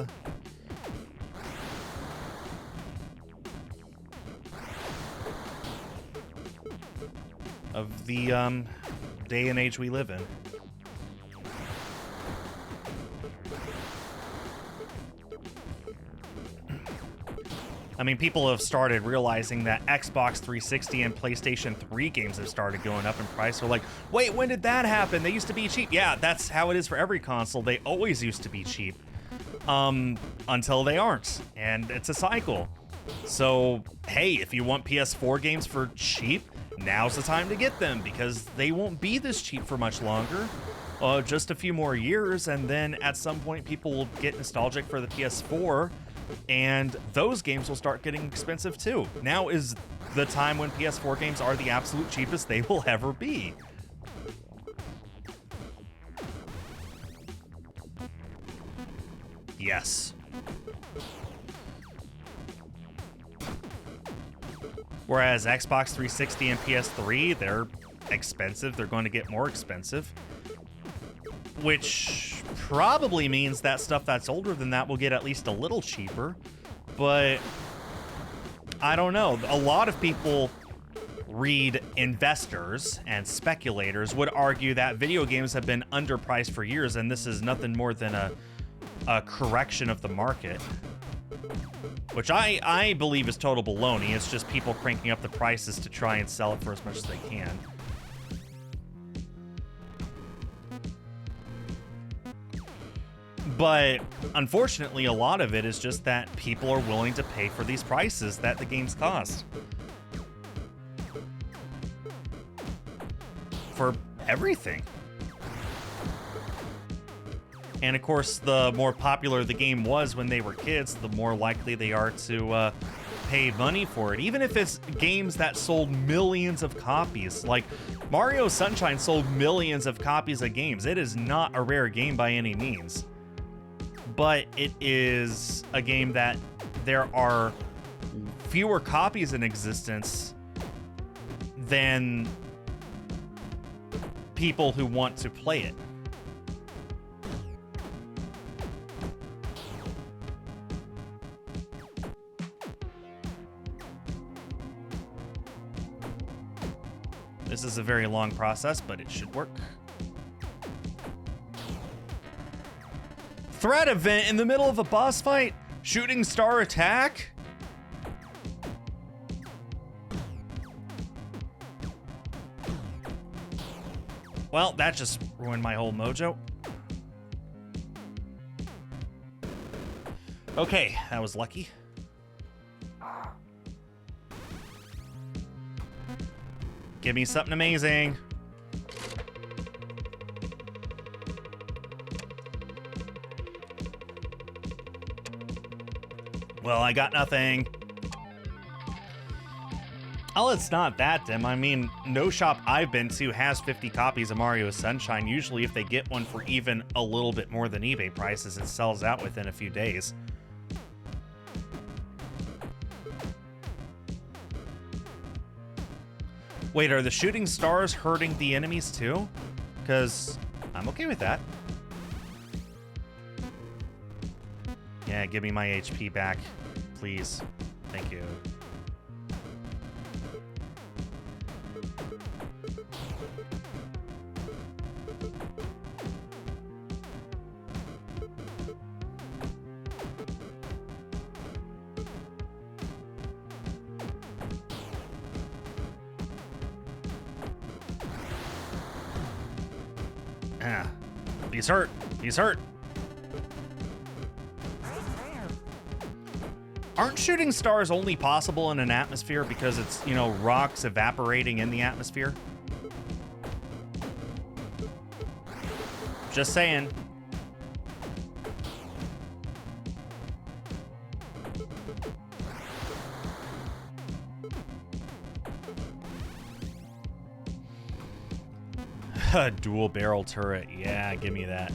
the day and age we live in. I mean, people have started realizing that Xbox 360 and PlayStation 3 games have started going up in price. They're like, wait, when did that happen? They used to be cheap. Yeah, that's how it is for every console. They always used to be cheap until they aren't. And it's a cycle. So, hey, if you want PS4 games for cheap, now's the time to get them because they won't be this cheap for much longer. Just a few more years, and then at some point people will get nostalgic for the PS4, and those games will start getting expensive too. Now is the time when PS4 games are the absolute cheapest they will ever be. Yes. Whereas Xbox 360 and PS3, they're expensive. They're going to get more expensive. Which probably means that stuff that's older than that will get at least a little cheaper. But I don't know. A lot of people read investors and speculators would argue that video games have been underpriced for years, and this is nothing more than a correction of the market. Which I believe is total baloney. It's just people cranking up the prices to try and sell it for as much as they can. But unfortunately, a lot of it is just that people are willing to pay for these prices that the games cost. For everything. And of course, the more popular the game was when they were kids, the more likely they are to pay money for it. Even if it's games that sold millions of copies. Like Mario Sunshine sold millions of copies of games. It is not a rare game by any means. But it is a game that there are fewer copies in existence than people who want to play it. This is a very long process, but it should work. Threat event in the middle of a boss fight? Shooting star attack? Well, that just ruined my whole mojo. Okay, that was lucky. Give me something amazing. Well, I got nothing. Oh, it's not that dim. I mean, no shop I've been to has 50 copies of Mario Sunshine. Usually if they get one for even a little bit more than eBay prices, it sells out within a few days. Wait, are the shooting stars hurting the enemies too? Because I'm okay with that. Yeah, give me my HP back, please. Thank you. Ah, he's hurt. He's hurt. Aren't shooting stars only possible in an atmosphere because it's, you know, rocks evaporating in the atmosphere? Just saying. Dual barrel turret. Yeah, give me that.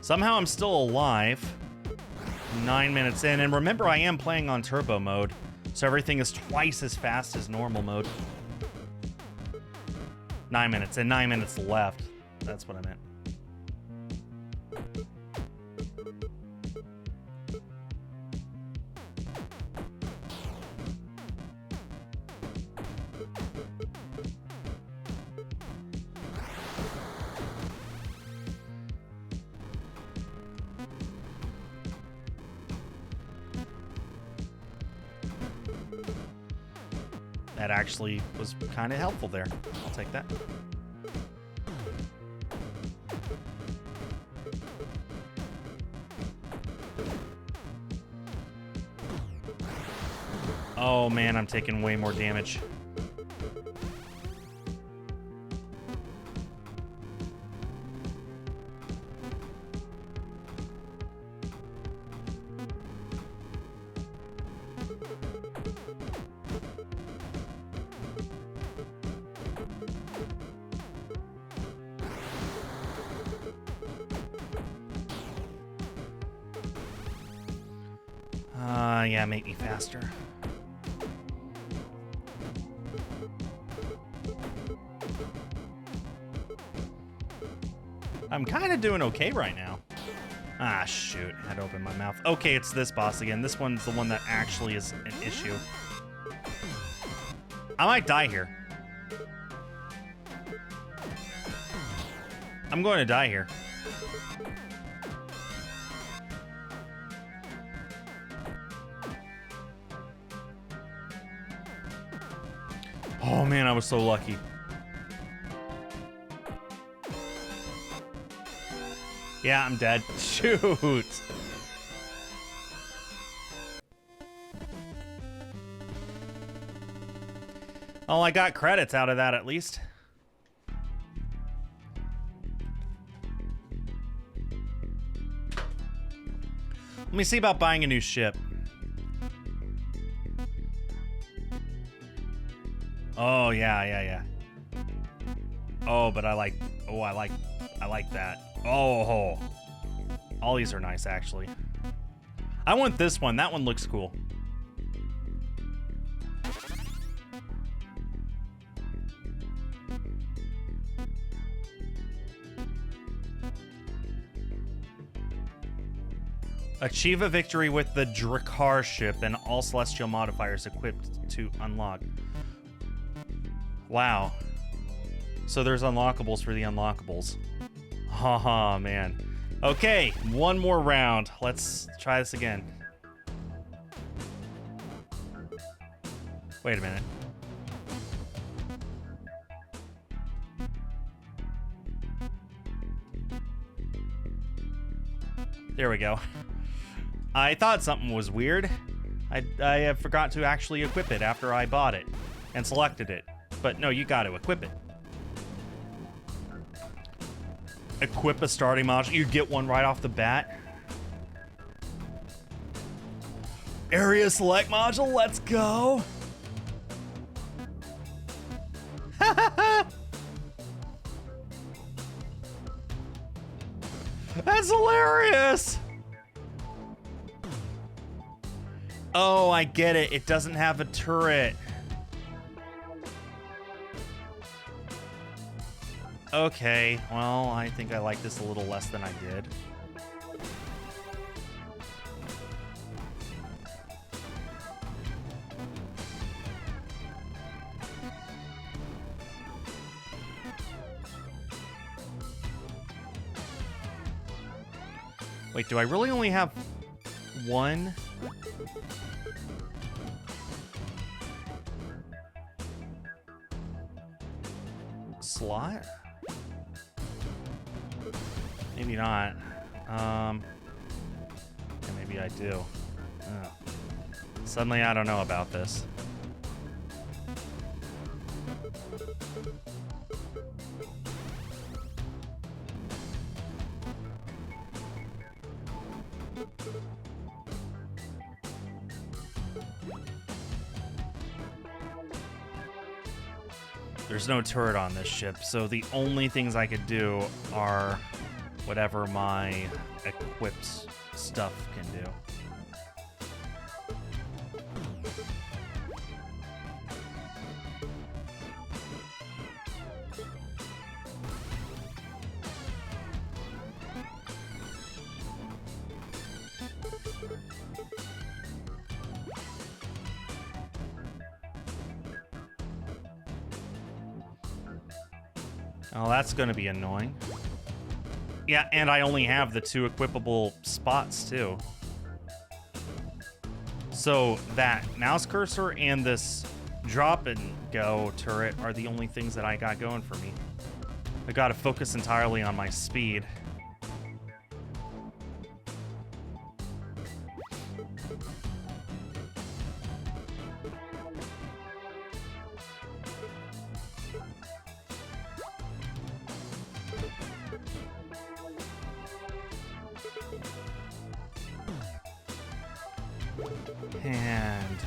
Somehow I'm still alive. 9 minutes in. And remember, I am playing on turbo mode, so everything is twice as fast as normal mode. 9 minutes and 9 minutes left. That's what I meant. That actually was kind of helpful there. I'll take that. Oh man, I'm taking way more damage. Yeah, make me faster. I'm kind of doing okay right now. Ah, shoot. I had to open my mouth. Okay, it's this boss again. This one's the one that actually is an issue. I might die here. I'm going to die here. Oh man, I was so lucky. Yeah, I'm dead. Shoot. Oh, I got credits out of that at least. Let me see about buying a new ship. Oh, yeah. Oh, but I like that. Oh, all these are nice, actually. I want this one. That one looks cool. Achieve a victory with the Drakkar ship and all celestial modifiers equipped to unlock. Wow. So there's unlockables for the unlockables. Haha, man. Okay, one more round. Let's try this again. Wait a minute. There we go. I thought something was weird. I forgot to actually equip it after I bought it and selected it. But no, you got to equip it. Equip a starting module. You get one right off the bat. Area select module. Let's go. That's hilarious. Oh, I get it. It doesn't have a turret. Okay, well, I think I like this a little less than I did. Wait, do I really only have one? Slot? Maybe not. Yeah, maybe I do. Oh. Suddenly I don't know about this. There's no turret on this ship, so the only things I could do are whatever my equipped stuff can do. Oh, that's going to be annoying. Yeah, and I only have the 2 equipable spots, too. So that mouse cursor and this drop and go turret are the only things that I got going for me. I got to focus entirely on my speed. And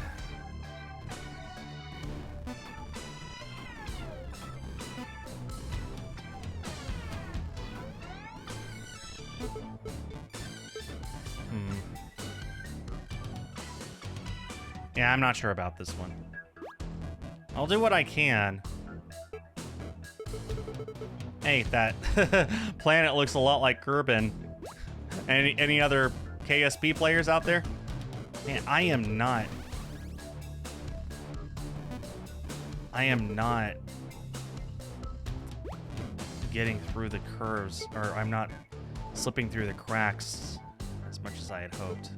yeah, I'm not sure about this one. I'll do what I can. Hey, that planet looks a lot like Kerbin. Any other KSP players out there? Man, I am not getting through the curves, or I'm not slipping through the cracks as much as I had hoped.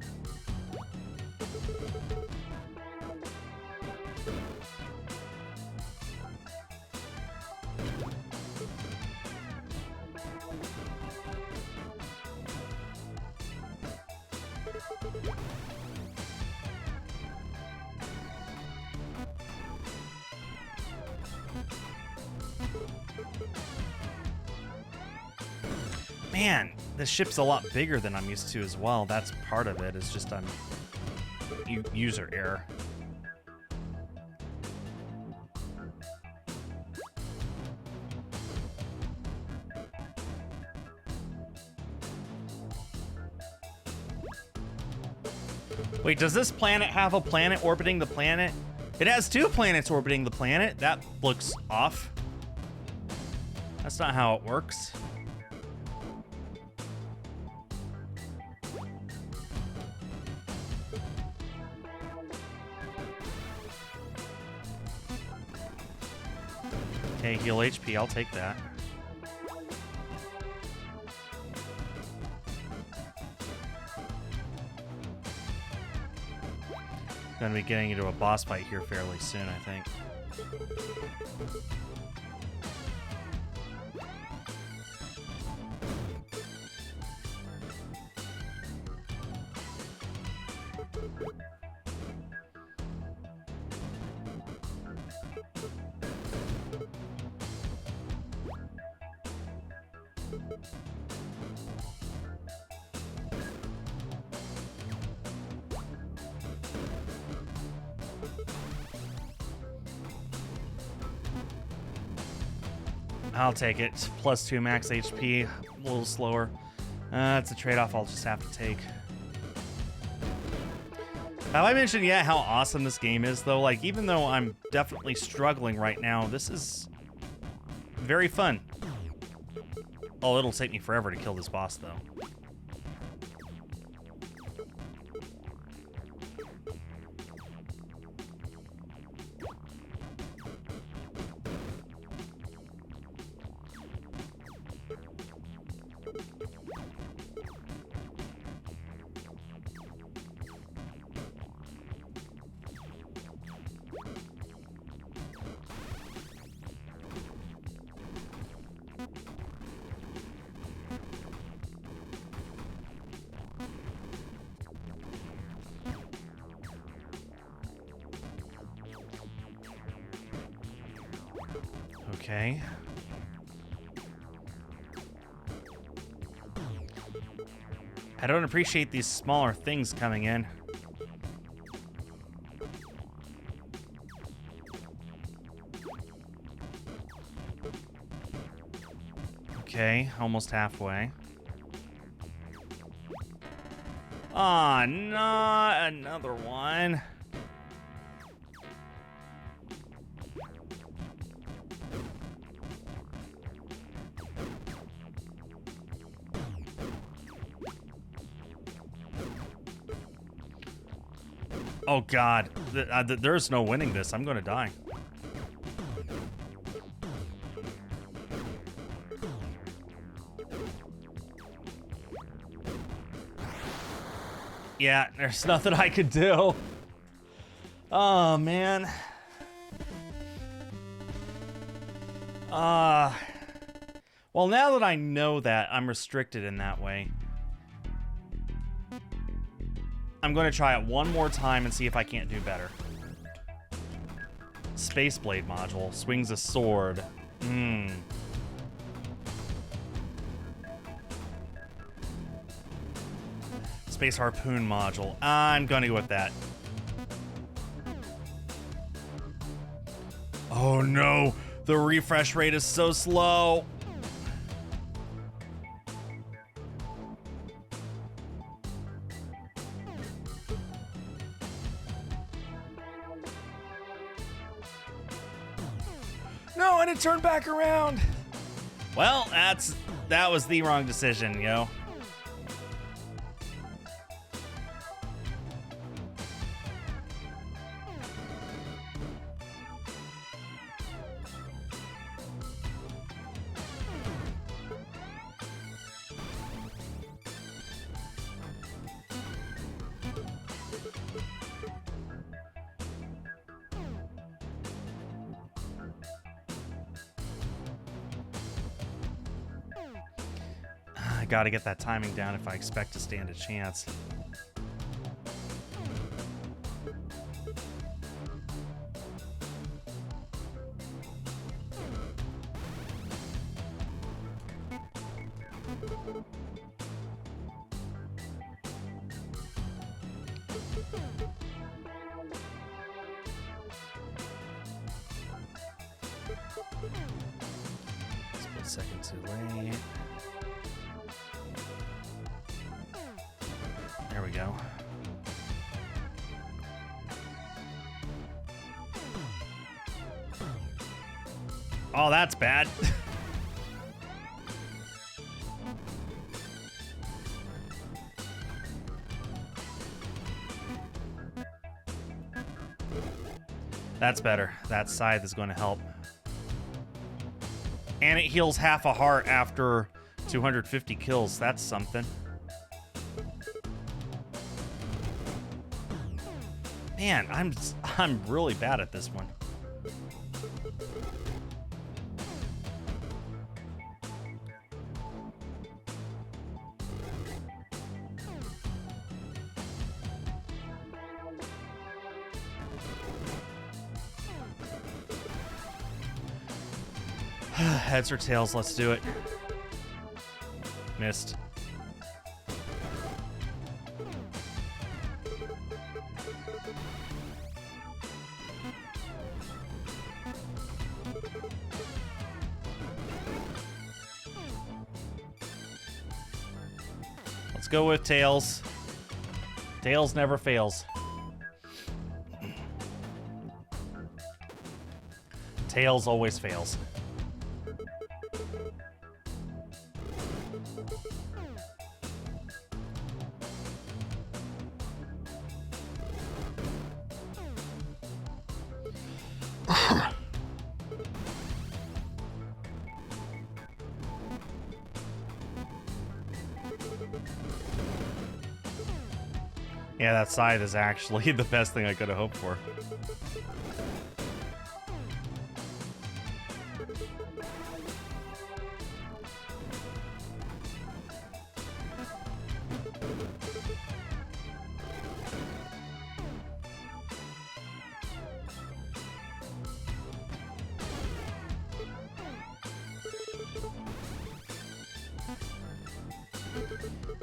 Man, this ship's a lot bigger than I'm used to as well. That's part of it. It's just user error. Wait, does this planet have a planet orbiting the planet? It has 2 planets orbiting the planet. That looks off. That's not how it works. Okay, heal HP, I'll take that. Gonna be getting into a boss fight here fairly soon, I think. I'll take it. +2 max HP, a little slower. It's a trade-off I'll just have to take. Have I mentioned yet how awesome this game is, though? Like, even though I'm definitely struggling right now, this is very fun. Oh, it'll take me forever to kill this boss, though. Okay. I don't appreciate these smaller things coming in. Okay, almost halfway. Aw, not another one. Oh God, there's no winning this. I'm gonna die. Yeah, there's nothing I could do. Oh, man. Well, now that I know that, I'm restricted in that way. I'm going to try it one more time and see if I can't do better. Space Blade module. Swings a sword. Space Harpoon module. I'm gonna go with that. Oh no, the refresh rate is so slow. No, and it turned back around. Well, that was the wrong decision, yo. I gotta get that timing down if I expect to stand a chance. Split second too late. There we go. Oh, that's bad. That's better. That scythe is going to help. And it heals half a heart after 250 kills. That's something. Man, I'm really bad at this one. Heads or tails, let's do it. Missed. Let's go with tails. Tails never fails. Tails always fails. Yeah, that scythe is actually the best thing I could have hoped for.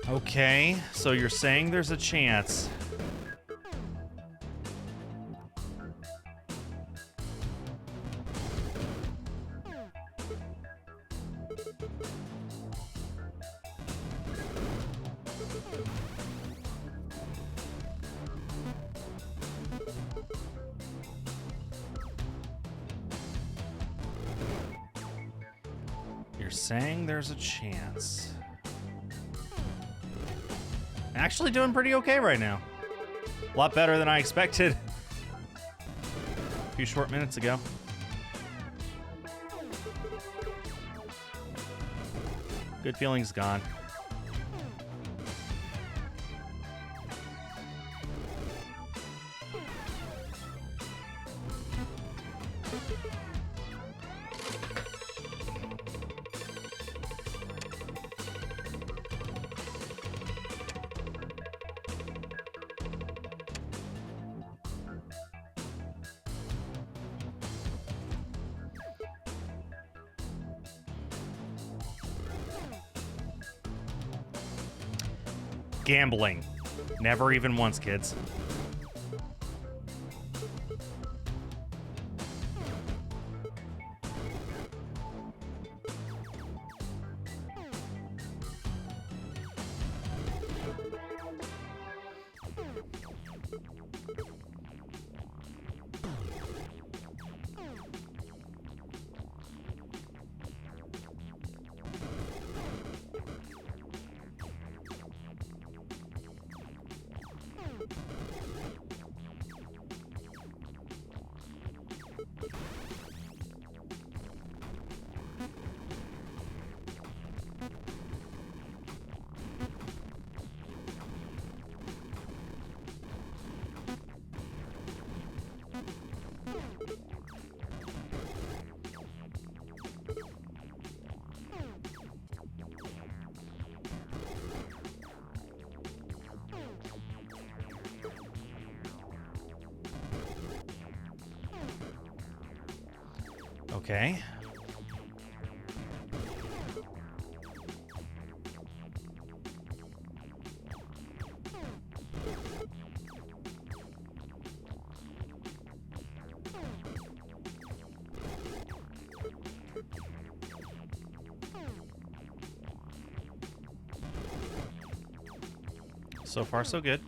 Okay, so you're saying there's a chance. You're saying there's a chance. Actually doing pretty okay right now. A lot better than I expected a few short minutes ago. Good feelings gone. Gambling. Never even once, kids. Okay. So far, so good.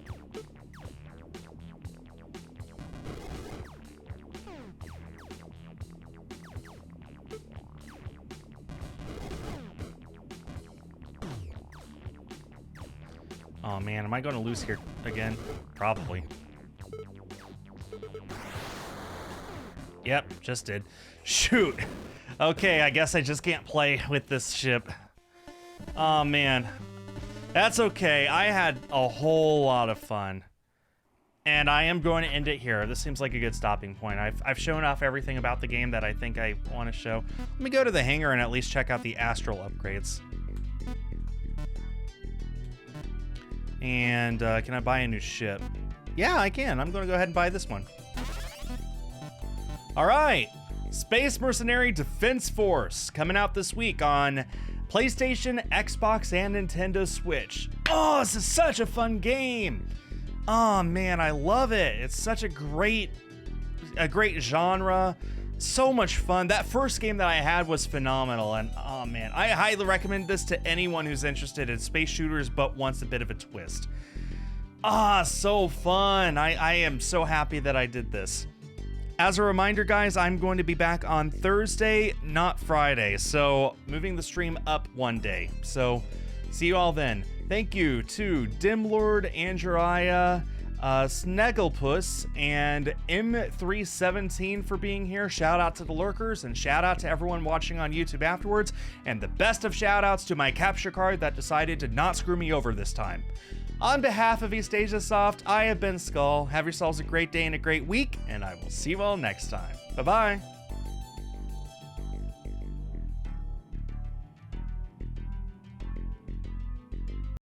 Oh man, am I going to lose here again? Probably. Yep, just did. Shoot. Okay, I guess I just can't play with this ship. Oh man. That's okay. I had a whole lot of fun. And I am going to end it here. This seems like a good stopping point. I've shown off everything about the game that I think I want to show. Let me go to the hangar and at least check out the Astral upgrades. And can I buy a new ship? Yeah, I can. I'm going to go ahead and buy this one. All right. Space Mercenary Defense Force coming out this week on PlayStation, Xbox, and Nintendo Switch. Oh, this is such a fun game. Oh man, I love it. It's such a great genre. So much fun. That first game that I had was phenomenal, and oh man, I highly recommend this to anyone who's interested in space shooters but wants a bit of a twist. Ah, so fun. I am so happy that I did this. As a reminder, guys, I'm going to be back on Thursday, not Friday, so moving the stream up one day. So see you all then. Thank you to Dimlord, Andrea, Snegglepuss, and M317 for being here. Shout out to the lurkers, and shout out to everyone watching on YouTube afterwards. And the best of shout outs to my capture card that decided to not screw me over this time. On behalf of East Asia Soft, I have been Skull. Have yourselves a great day and a great week, and I will see you all next time. Bye-bye.